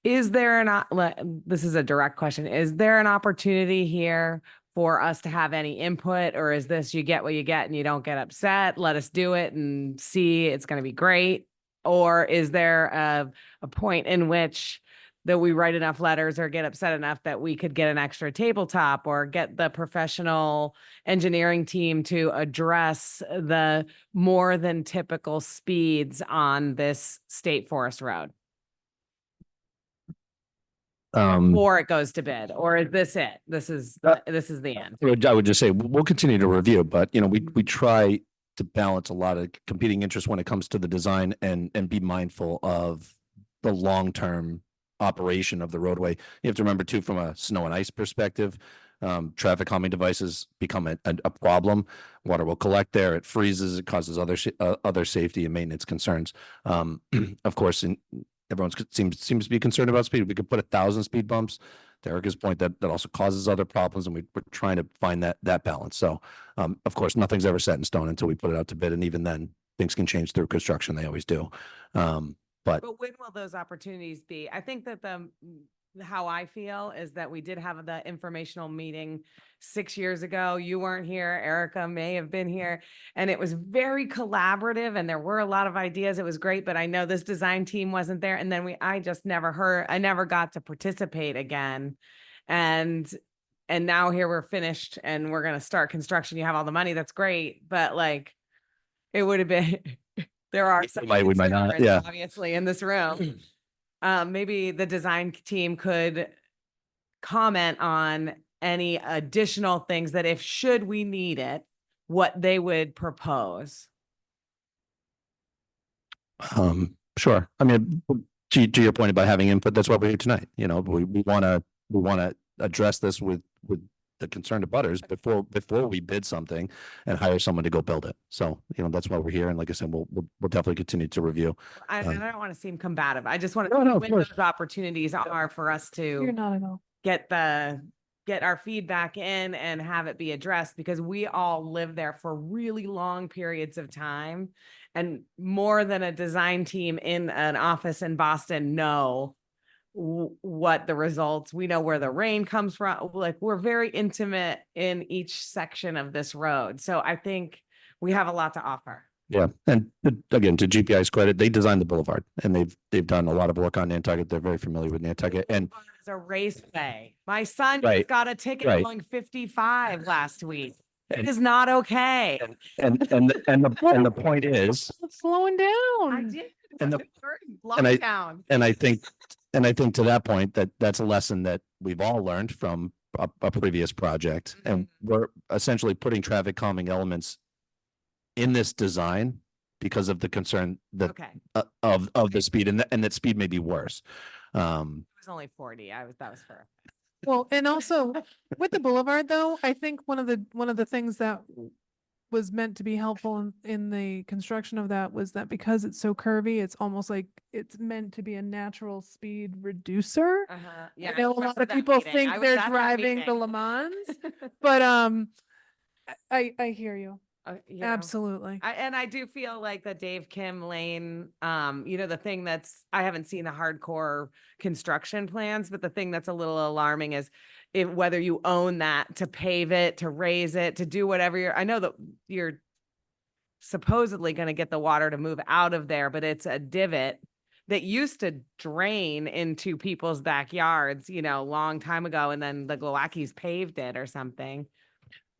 Is there this is a direct question. Is there an opportunity here for us to have any input, or is this you get what you get and you don't get upset? Let us do it and see, it's going to be great. Or is there a point in which that we write enough letters or get upset enough that we could get an extra tabletop or get the professional engineering team to address the more than typical speeds on this state forest road? Or it goes to bid, or is this it? This is the end. I would just say we'll continue to review, but we try to balance a lot of competing interests when it comes to the design and be mindful of the long-term operation of the roadway. You have to remember too, from a snow and ice perspective, traffic calming devices become a problem. Water will collect there. It freezes. It causes other safety and maintenance concerns. Of course, everyone seems to be concerned about speed. We could put 1,000 speed bumps. To Erica's point, that also causes other problems, and we're trying to find that balance. So, of course, nothing's ever set in stone until we put it out to bid, and even then, things can change through construction. They always do. But when will those opportunities be? I think that how I feel is that we did have the informational meeting 6 years ago. You weren't here. Erica may have been here, and it was very collaborative and there were a lot of ideas. It was great, but I know this design team wasn't there. And then I never got to participate again. And now here we're finished and we're going to start construction. You have all the money. That's great. But like, it would have been, there are some we might not, concerns, yeah. obviously, in this room. Maybe the design team could comment on any additional things that if should we need it, what they would propose. Sure. I mean, to your point about having input, that's why we're here tonight. We want to address this with the concerned abutters before we bid something and hire someone to go build it. So, that's why we're here. And like I said, we'll definitely continue to review. I don't want to seem combative. I just want to No, know of when course. those opportunities are for us You're to not at all. get our feedback in and have it be addressed, because we all live there for really long periods of time, and more than a design team in an office in Boston know what the results. We know where the rain comes from. Like, we're very intimate in each section of this road. So I think we have a lot to offer. Yeah. And again, to GPI's credit, they designed the boulevard and they've done a lot of work on Nantucket. They're very familiar with Nantucket. And It's a raceway. My son just Right, got a ticket right. going 55 last week. It And- is not okay. and the point is, Slowing I down. did. and the- Lockdown. and I think to that point, that's a lesson that we've all learned from a previous project. And we're essentially putting traffic calming elements in this design because of the concern that Okay. of the speed, and that speed may be worse. It was only 40. That was fair. Well, and also with the boulevard though, I think one of the things that was meant to be helpful in the construction of that was that because it's so curvy, it's almost like it's meant to be a natural speed reducer. Yeah, I know a lot of people think they're driving the Le Mans, but I hear you. Absolutely. And I do feel like the Dave Kim lane, the thing that's, I haven't seen the hardcore construction plans, but the thing that's a little alarming is whether you own that to pave it, to raise it, to do whatever I know that you're supposedly going to get the water to move out of there, but it's a divot that used to drain into people's backyards, long time ago. And then the Glowackies paved it or something.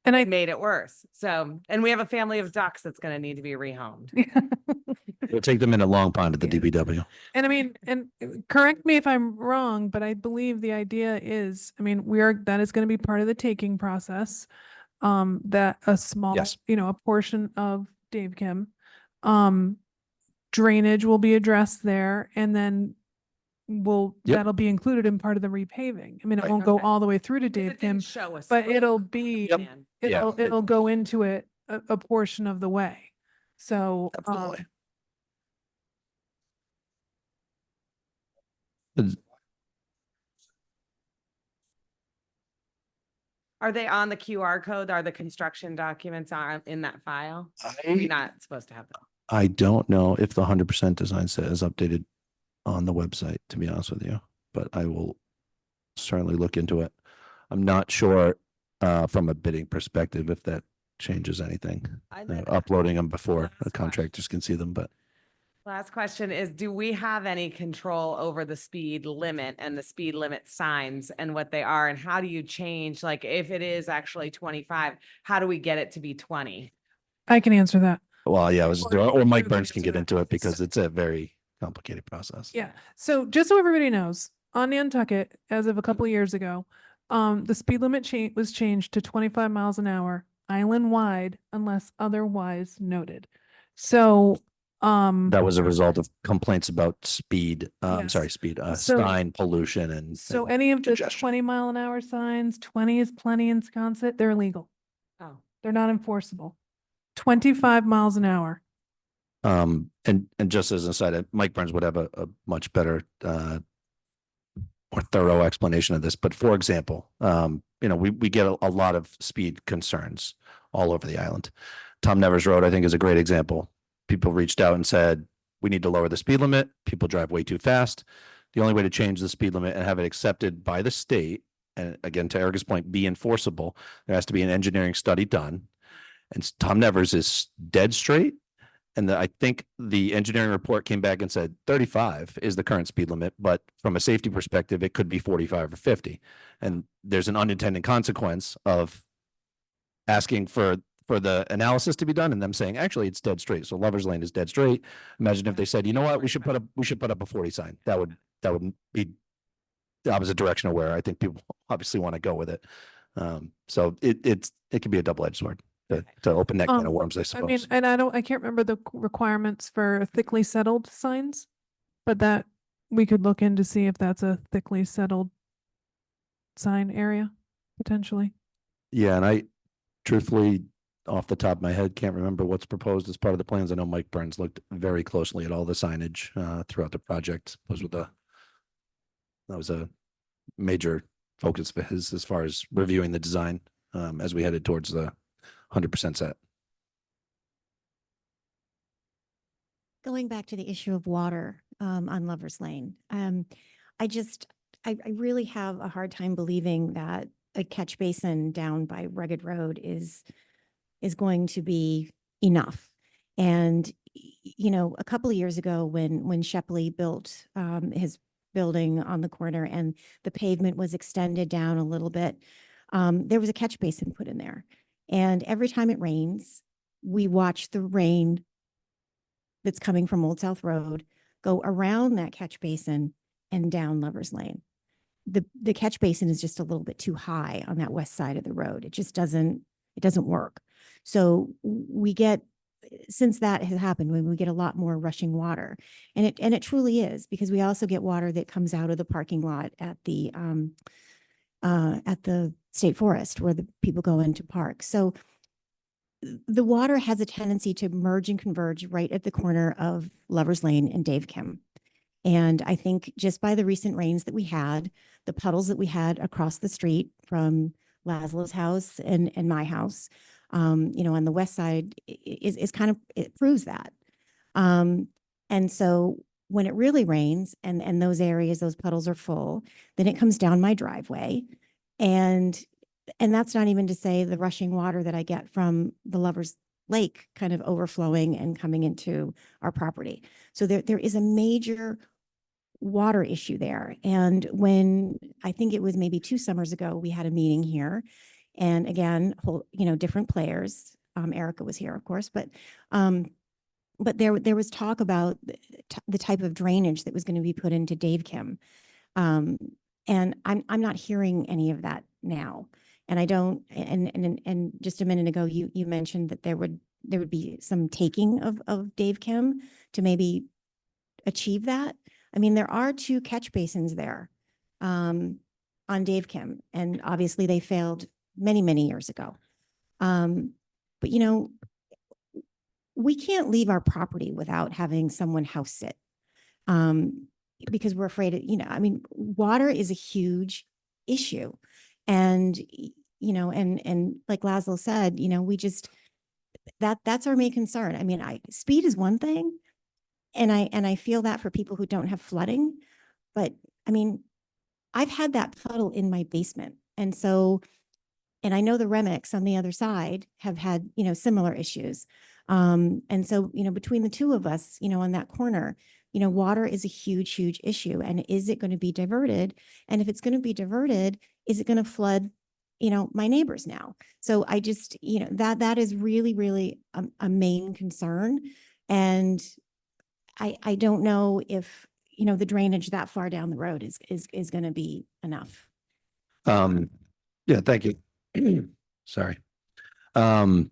And I made it worse. So, and we have a family of ducks that's going to need to be rehomed. We'll take them in a Long Pond at the DPW. And I mean, and correct me if I'm wrong, but I believe the idea is, I mean, that is going to be part of the taking process. That a small, Yes. a portion of Dave Kim, drainage will be addressed there, and then Yep. that'll be included in part of the repaving. I mean, it Right. won't go Okay. all the way through to Because Dave it didn't Kim, show us. but it'll be, Yep. Yeah. it'll go into it a portion of the way. So, Absolutely. Are they on the QR code? Are the construction documents in that file? You're not supposed to have them. I don't know if the 100% design set is updated on the website, to be honest with you, but I will certainly look into it. I'm not sure from a bidding perspective if that changes anything. Uploading them before the contractors can see them, but Last question is, do we have any control over the speed limit and the speed limit signs and what they are? And how do you change, like if it is actually 25, how do we get it to be 20? I can answer that. well, yeah, or Mike Burns can answer get that. into it because it's a very complicated process. Yeah. So just so everybody knows, on Nantucket, as of a couple of years ago, the speed limit was changed to 25 miles an hour, island wide, unless otherwise noted. So, That was a result of complaints about speed, Yes. speed, So- sign pollution and. so and any of the congestion. 20-mile-an-hour signs, 20 is plenty in Sconset, they're illegal. Oh, They're not enforceable. 25 miles an hour. And just as an aside, Mike Burns would have a much better, more thorough explanation of this. But for example, we get a lot of speed concerns all over the island. Tom Nevers Road, I think, is a great example. People reached out and said, we need to lower the speed limit. People drive way too fast. The only way to change the speed limit and have it accepted by the state, and again, to Erica's point, be enforceable, there has to be an engineering study done. And Tom Nevers is dead straight. And I think the engineering report came back and said 35 is the current speed limit, but from a safety perspective, it could be 45 or 50. And there's an unintended consequence of asking for the analysis to be done and them saying, actually, it's dead straight. So Lover's Lane is dead straight. Imagine if they said, you know what, we should put up a 40 sign. That would be the opposite direction of where I think people obviously want to go with it. So it can be a double-edged sword to open that can of worms, I I mean, suppose. and I can't remember the requirements for thickly settled signs, but that we could look in to see if that's a thickly settled sign area, potentially. Yeah, and I truthfully, off the top of my head, can't remember what's proposed as part of the plans. I know Mike Burns looked very closely at all the signage throughout the project. That was a major focus for his as far as reviewing the design as we headed towards the 100% set. Going back to the issue of water on Lover's Lane, I really have a hard time believing that a catch basin down by Rugged Road is going to be enough. And a couple of years ago, when Shepley built his building on the corner and the pavement was extended down a little bit, there was a catch basin put in there. And every time it rains, we watch the rain that's coming from Old South Road go around that catch basin and down Lover's Lane. The catch basin is just a little bit too high on that west side of the road. It just doesn't work. So since that has happened, when we get a lot more rushing water, and it truly is, because we also get water that comes out of the parking lot at the state forest where the people go in to park. So the water has a tendency to merge and converge right at the corner of Lover's Lane and Dave Kim. And I think just by the recent rains that we had, the puddles that we had across the street from Laszlo's house and my house, you know, on the west side is kind of, it proves that. And so when it really rains and those areas, those puddles are full, then it comes down my driveway. And that's not even to say the rushing water that I get from the Lover's Lake kind of overflowing and coming into our property. So there is a major water issue there. And when I think it was maybe 2 summers ago, we had a meeting here, and again, you know, different players. Erica was here, of course, but there was talk about the type of drainage that was going to be put into Dave Kim. And I'm not hearing any of that now. And I don't, and just a minute ago, you mentioned that there would be some taking of Dave Kim to maybe achieve that. I mean, there are 2 catch basins there on Dave Kim, and obviously they failed many, many years ago. But you know, we can't leave our property without having someone house sit, because we're afraid of, you know, I mean, water is a huge issue. And, you know, and like Laszlo said, you know, we just, that's our main concern. I mean, speed is one thing. And I feel that for people who don't have flooding, but I mean, I've had that puddle in my basement. And so, and I know the Remics on the other side have had, you know, similar issues. And so, you know, between the 2 of us, you know, on that corner, you know, water is a huge, huge issue. And is it going to be diverted? And if it's going to be diverted, is it going to flood, you know, my neighbors now? So I just, you know, that is really, really a main concern. And I don't know if, you know, the drainage that far down the road is going to be enough. Yeah, thank you. Sorry. To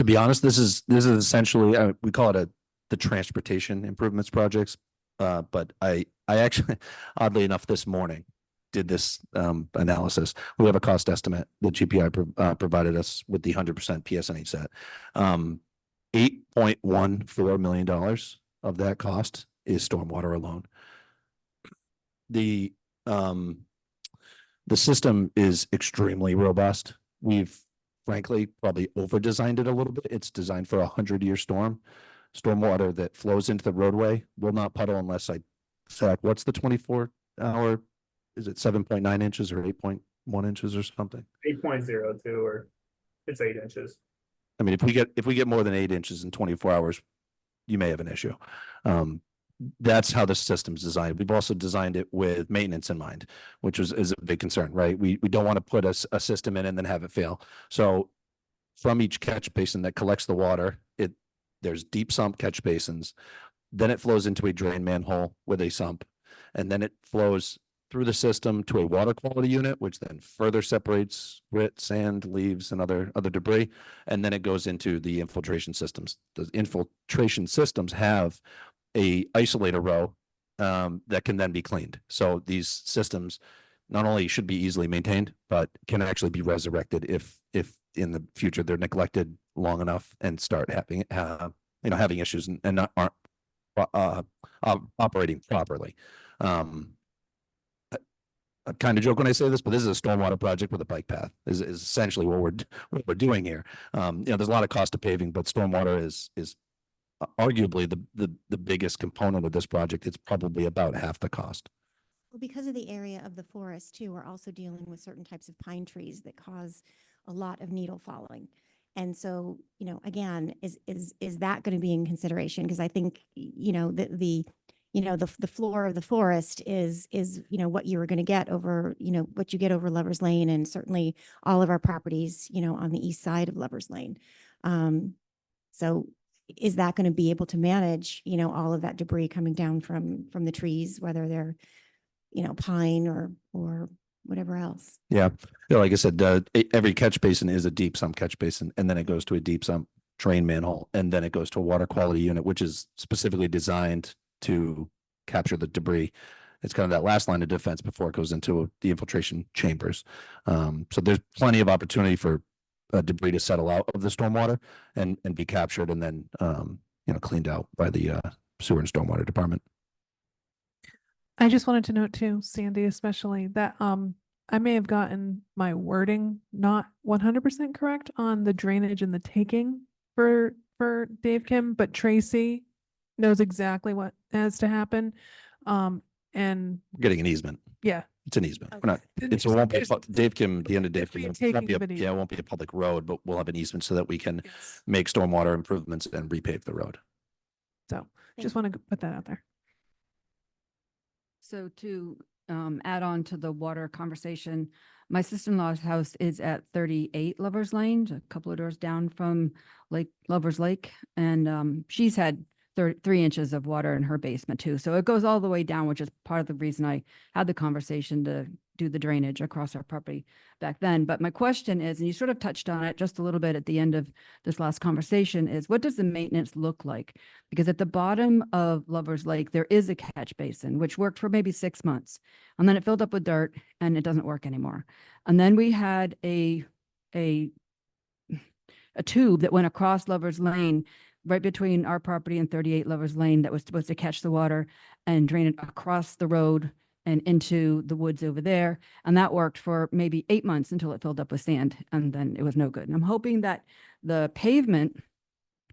be honest, this is essentially, we call it the transportation improvements projects. But I actually, oddly enough, this morning did this analysis. We have a cost estimate that GPI provided us with the 100% PSNH set. $8.14 million of that cost is stormwater alone. The system is extremely robust. We've frankly probably over-designed it a little bit. It's designed for a 100-year storm. Stormwater that flows into the roadway will not puddle unless Zach, what's the 24-hour? Is it 7.9 inches or 8.1 inches or something? 8.02, or it's 8 inches. I mean, if we get more than 8 inches in 24 hours, you may have an issue. That's how the system's designed. We've also designed it with maintenance in mind, which is a big concern, right? We don't want to put a system in and then have it fail. So from each catch basin that collects the water, there's deep sump catch basins. Then it flows into a drain manhole with a sump, and then it flows through the system to a water quality unit, which then further separates grit, sand, leaves, and other debris. And then it goes into the infiltration systems. The infiltration systems have a isolator row that can then be cleaned. So these systems not only should be easily maintained, but can actually be resurrected if in the future they're neglected long enough and start having having issues and aren't operating properly. I kind of joke when I say this, but this is a stormwater project with a bike path is essentially what we're doing here. There's a lot of cost of paving, but stormwater is arguably the biggest component of this project. It's probably about half the cost. Well, because of the area of the forest too, we're also dealing with certain types of pine trees that cause a lot of needle falling. And so, you know, again, is that going to be in consideration? Because I think, you know, the floor of the forest is, you know, what you were going to get over, you know, what you get over Lover's Lane, and certainly all of our properties, you know, on the east side of Lover's Lane. So is that going to be able to manage, you know, all of that debris coming down from the trees, whether they're, you know, pine or whatever else? Yeah. Like I said, every catch basin is a deep sump catch basin, and then it goes to a deep sump drain manhole, and then it goes to a water quality unit, which is specifically designed to capture the debris. It's kind of that last line of defense before it goes into the infiltration chambers. So there's plenty of opportunity for debris to settle out of the stormwater and be captured and then, cleaned out by the sewer and stormwater department. I just wanted to note too, Sandy especially, that I may have gotten my wording not 100% correct on the drainage and the taking for Dave Kim, but Tracy knows exactly what has to happen. And Getting an easement. yeah, It's an easement. Okay. We're not, Then it won't be, there's- Dave Kim, the end of Dave there'll Kim, be a it won't be taking of an it won't be a public road, but we'll have an easement so that we can yes. make stormwater improvements and repave the road. So just want to put that out there. So to add on to the water conversation, my sister-in-law's house is at 38 Lovers Lane, a couple of doors down from Lovers Lake. And she's had 3 inches of water in her basement too. So it goes all the way down, which is part of the reason I had the conversation to do the drainage across our property back then. But my question is, and you sort of touched on it just a little bit at the end of this last conversation, is what does the maintenance look like? Because at the bottom of Lovers Lake, there is a catch basin, which worked for maybe 6 months. And then it filled up with dirt and it doesn't work anymore. And then we had a tube that went across Lovers Lane right between our property and 38 Lovers Lane that was supposed to catch the water and drain it across the road and into the woods over there. And that worked for maybe 8 months until it filled up with sand, and then it was no good. And I'm hoping that the pavement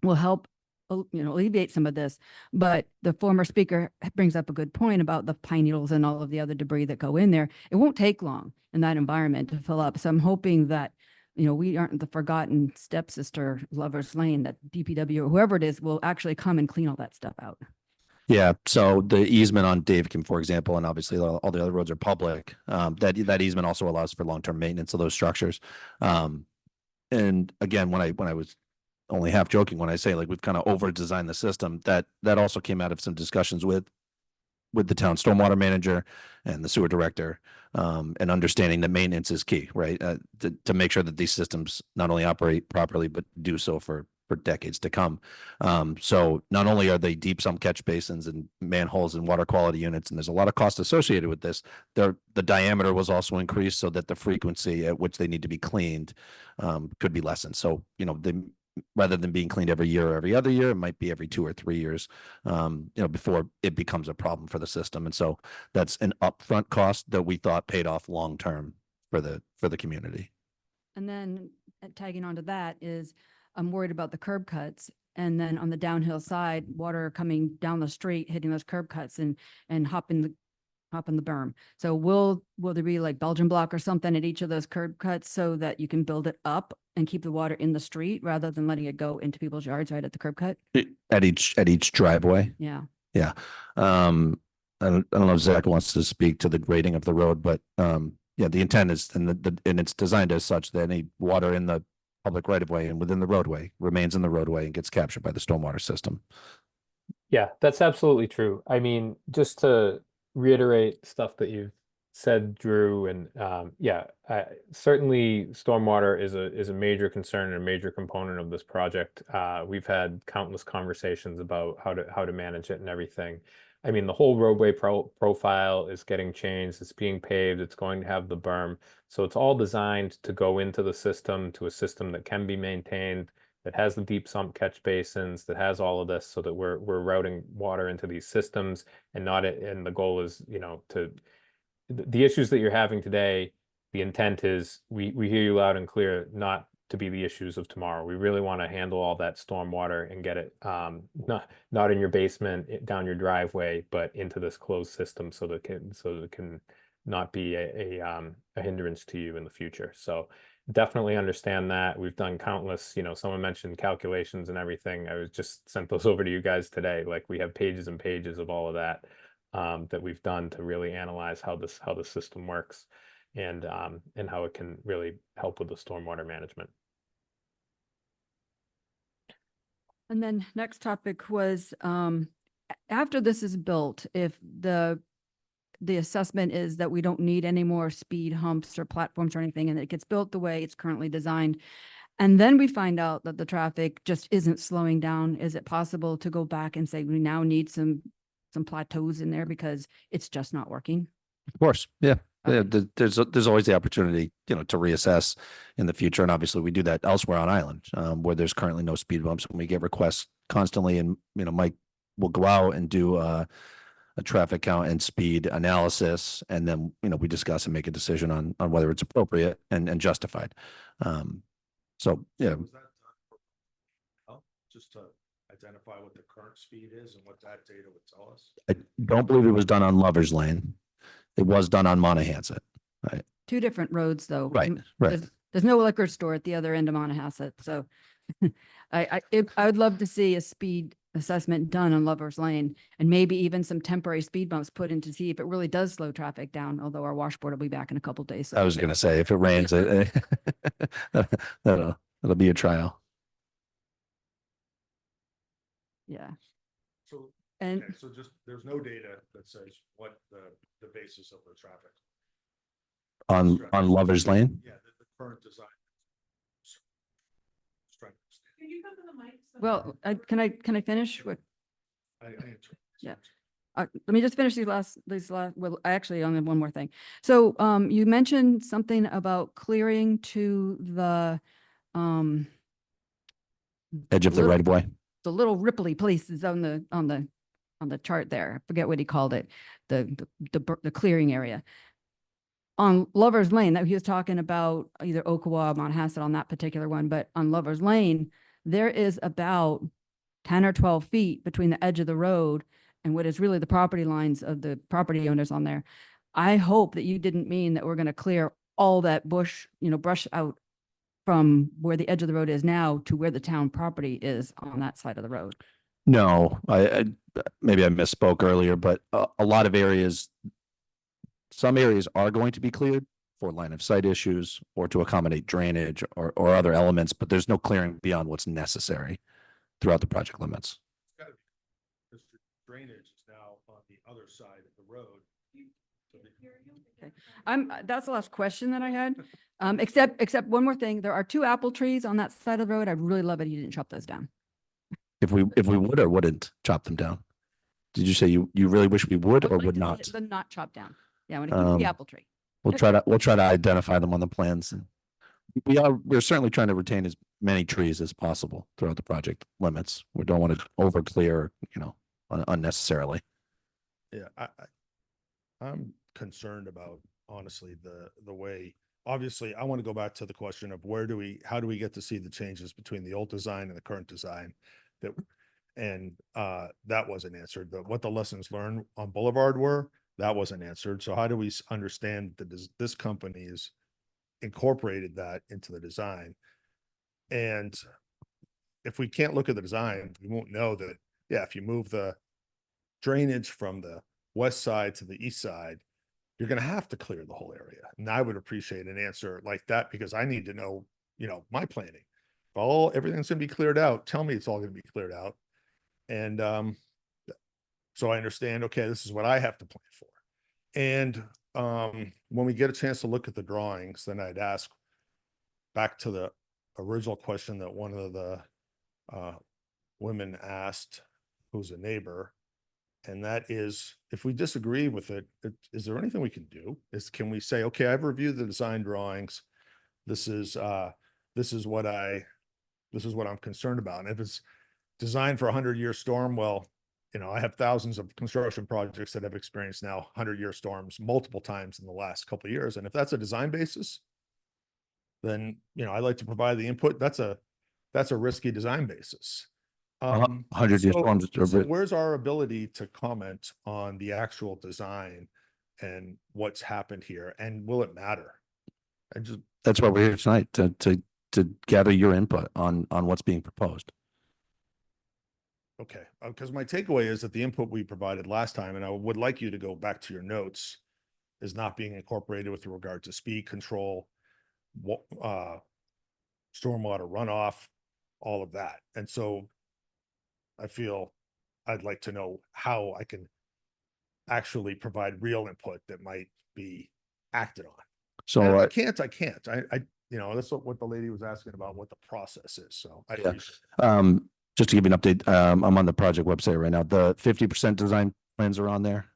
will help alleviate some of this. But the former speaker brings up a good point about the pine needles and all of the other debris that go in there. It won't take long in that environment to fill up. So I'm hoping that we aren't the forgotten stepsister Lovers Lane, that DPW or whoever it is will actually come and clean all that stuff out. Yeah, so the easement on Dave Kim, for example, and obviously all the other roads are public. That easement also allows for long-term maintenance of those structures. And again, when I was only half joking when I say like we've kind of over-designed the system, that also came out of some discussions with the town stormwater manager and the sewer director, and understanding that maintenance is key, right? To make sure that these systems not only operate properly, but do so for decades to come. So not only are they deep sump catch basins and manholes and water quality units, and there's a lot of cost associated with this, the diameter was also increased so that the frequency at which they need to be cleaned could be lessened. So, rather than being cleaned every year or every other year, it might be every 2 or 3 years, before it becomes a problem for the system. And so that's an upfront cost that we thought paid off long-term for the community. And then tagging onto that is I'm worried about the curb cuts. And then on the downhill side, water coming down the street, hitting those curb cuts and hopping the berm. So will there be like Belgian block or something at each of those curb cuts so that you can build it up and keep the water in the street rather than letting it go into people's yards right at the curb cut? At each driveway? Yeah. Yeah. I don't know if Zach wants to speak to the grading of the road, but yeah, the intent is, and it's designed as such that any water in the public right of way and within the roadway remains in the roadway and gets captured by the stormwater system. Yeah, that's absolutely true. I mean, just to reiterate stuff that you've said, Drew, and certainly stormwater is a major concern and a major component of this project. We've had countless conversations about how to manage it and everything. I mean, the whole roadway profile is getting changed. It's being paved. It's going to have the berm. So it's all designed to go into the system, to a system that can be maintained, that has the deep sump catch basins, that has all of this, so that we're routing water into these systems and the goal is, the issues that you're having today, the intent is we hear you loud and clear, not to be the issues of tomorrow. We really want to handle all that storm water and get it not in your basement, down your driveway, but into this closed system so that it can not be a hindrance to you in the future. So definitely understand that. We've done countless, someone mentioned calculations and everything. I was just sent those over to you guys today. Like we have pages and pages of all of that that we've done to really analyze how the system works and how it can really help with the stormwater management. And then next topic was after this is built, if the assessment is that we don't need any more speed humps or platforms or anything, and it gets built the way it's currently designed, and then we find out that the traffic just isn't slowing down, is it possible to go back and say we now need some plateaus in there because it's just not working? Of course. Yeah. Yeah, Okay. there's always the opportunity, to reassess in the future. And obviously we do that elsewhere on island, where there's currently no speed bumps, and we get requests constantly. And, Mike will go out and do a traffic count and speed analysis. And then, we discuss and make a decision on whether it's appropriate and justified. So, yeah, Was that done for- oh, just to identify what the current speed is and what that data would tell us? I don't believe it was done on Lover's Lane. It was done on Monahans. Right. Two different roads, though. Right, Mm, right. There's no liquor store at the other end of Monahasset, so I would love to see a speed assessment done on Lover's Lane, and maybe even some temporary speed bumps put in to see if it really does slow traffic down, although our washboard will be back in a couple days. I was going to say, if it rains, that'll be a trial. Yeah. So, And okay, so just, there's no data that says what the basis of the traffic. On Lover's Lane? Yeah, the current design. Strength. Can you come to the mic? well, can I finish with? I Yeah. Let me just finish these last, well, I actually only have one more thing. So, you mentioned something about clearing to the, Edge of the little- right of way. the little ripply places on the chart there. I forget what he called it, the clearing area. On Lover's Lane, that he was talking about either Okawa, Monahasset on that particular one, but on Lover's Lane, there is about 10 or 12 feet between the edge of the road and what is really the property lines of the property owners on there. I hope that you didn't mean that we're going to clear all that brush out from where the edge of the road is now to where the town property is on that side of the road. No, I maybe I misspoke earlier, but a lot of areas, some areas are going to be cleared for line of sight issues or to accommodate drainage or other elements, but there's no clearing beyond what's necessary throughout the project limits. Because the drainage is now on the other side of the road. Okay. That's the last question that I had. Except one more thing. There are 2 apple trees on that side of the road. I'd really love it if you didn't chop those down. If we would or wouldn't chop them down. Did you say you really wish we would I or like would to see not? it- The not chopped down. Yeah, I want to keep the apple tree. We'll try to identify them on the plans, and we're certainly trying to retain as many trees as possible throughout the project limits. We don't want to over clear, unnecessarily. Yeah, I'm concerned about, honestly, the way, obviously, I want to go back to the question of how do we get to see the changes between the old design and the current design that wasn't answered. What the lessons learned on Boulevard were, that wasn't answered. So how do we understand that this company has incorporated that into the design? And if we can't look at the design, we won't know that, yeah, if you move the drainage from the west side to the east side, you're going to have to clear the whole area. And I would appreciate an answer like that, because I need to know, my planning. If everything's going to be cleared out, tell me it's all going to be cleared out. And so I understand, okay, this is what I have to plan for. And when we get a chance to look at the drawings, then I'd ask back to the original question that one of the women asked, who's a neighbor. And that is, if we disagree with it, is there anything we can do? Can we say, okay, I've reviewed the design drawings. This is what I'm concerned about. And if it's designed for a 100-year storm, well, I have thousands of construction projects that have experienced now 100-year storms multiple times in the last couple of years. And if that's a design basis, then, I'd like to provide the input. That's a risky design basis. 100-year storms. So where's our ability to comment on the actual design and what's happened here? And will it matter? That's why we're here tonight, to gather your input on what's being proposed. Okay, because my takeaway is that the input we provided last time, and I would like you to go back to your notes, is not being incorporated with regard to speed control, stormwater runoff, all of that. And so I feel I'd like to know how I can actually provide real input that might be acted on. So And if I can't. That's what the lady was asking about, what the process is. So I appreciate it. Just to give you an update, I'm on the project website right now. The 50% design plans are on there,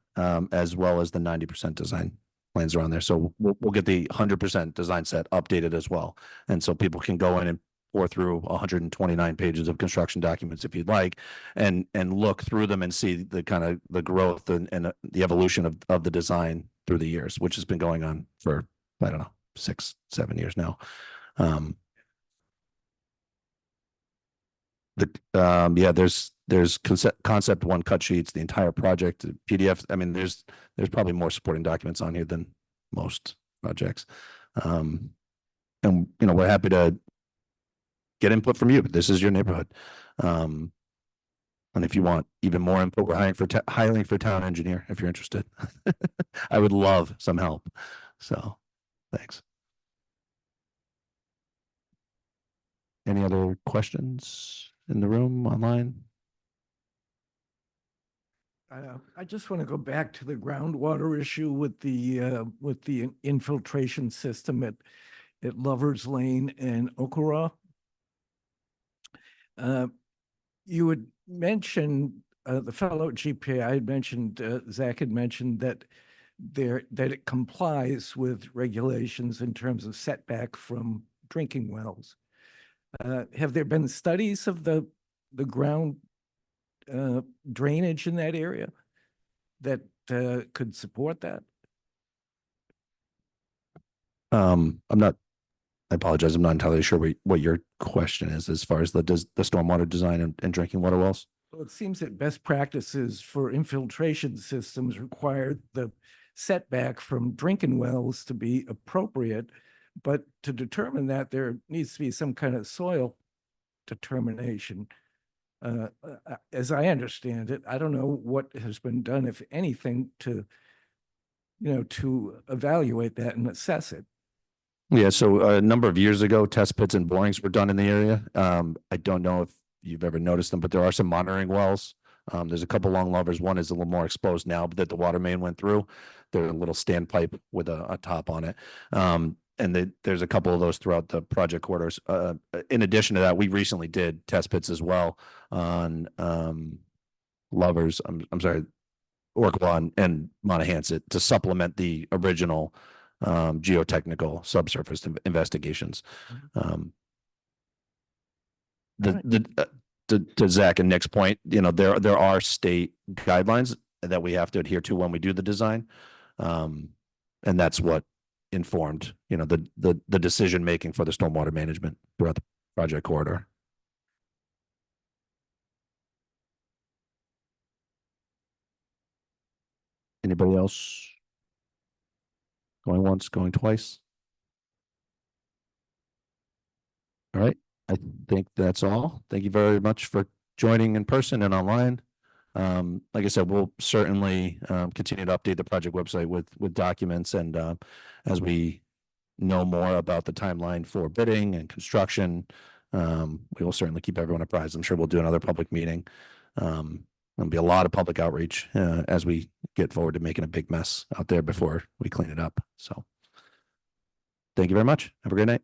as well as the 90% design plans are on there. So we'll get the 100% design set updated as well. And so people can go in and pour through 129 pages of construction documents if you'd like, and look through them and see the kind of the growth and the evolution of the design through the years, which has been going on for, I don't know, 6-7 years now. Yeah, there's concept one cut sheets, the entire project, PDF. I mean, there's probably more supporting documents on here than most projects. And we're happy to get input from you. This is your neighborhood. And if you want even more input, we're hiring for town engineer if you're interested. I would love some help. So thanks. Any other questions in the room, online? I just want to go back to the groundwater issue with the infiltration system at Lovers Lane and Okura. You had mentioned, the fellow at GPA had mentioned, Zach had mentioned that it complies with regulations in terms of setback from drinking wells. Have there been studies of the ground drainage in that area that could support that? I apologize. I'm not entirely sure what your question is as far as the stormwater design and drinking water wells. Well, it seems that best practices for infiltration systems require the setback from drinking wells to be appropriate, but to determine that, there needs to be some kind of soil determination. As I understand it, I don't know what has been done, if anything, to evaluate that and assess it. Yeah, so a number of years ago, test pits and borings were done in the area. I don't know if you've ever noticed them, but there are some monitoring wells. There's a couple long Lovers. One is a little more exposed now that the water main went through. They're a little standpipe with a top on it. And there's a couple of those throughout the project quarters. In addition to that, we recently did test pits as well on Lovers. I'm sorry, Orkla and Montahansett to supplement the original geotechnical subsurface investigations. To Zach and Nick's point, there are state guidelines that we have to adhere to when we do the design, and that's what informed the decision making for the stormwater management throughout the project corridor. Anybody else? Going once, going twice. All right. I think that's all. Thank you very much for joining in person and online. Like I said, we'll certainly continue to update the project website with documents, and as we know more about the timeline for bidding and construction, we will certainly keep everyone apprised. I'm sure we'll do another public meeting. There'll be a lot of public outreach as we get forward to making a big mess out there before we clean it up. So thank you very much. Have a great night.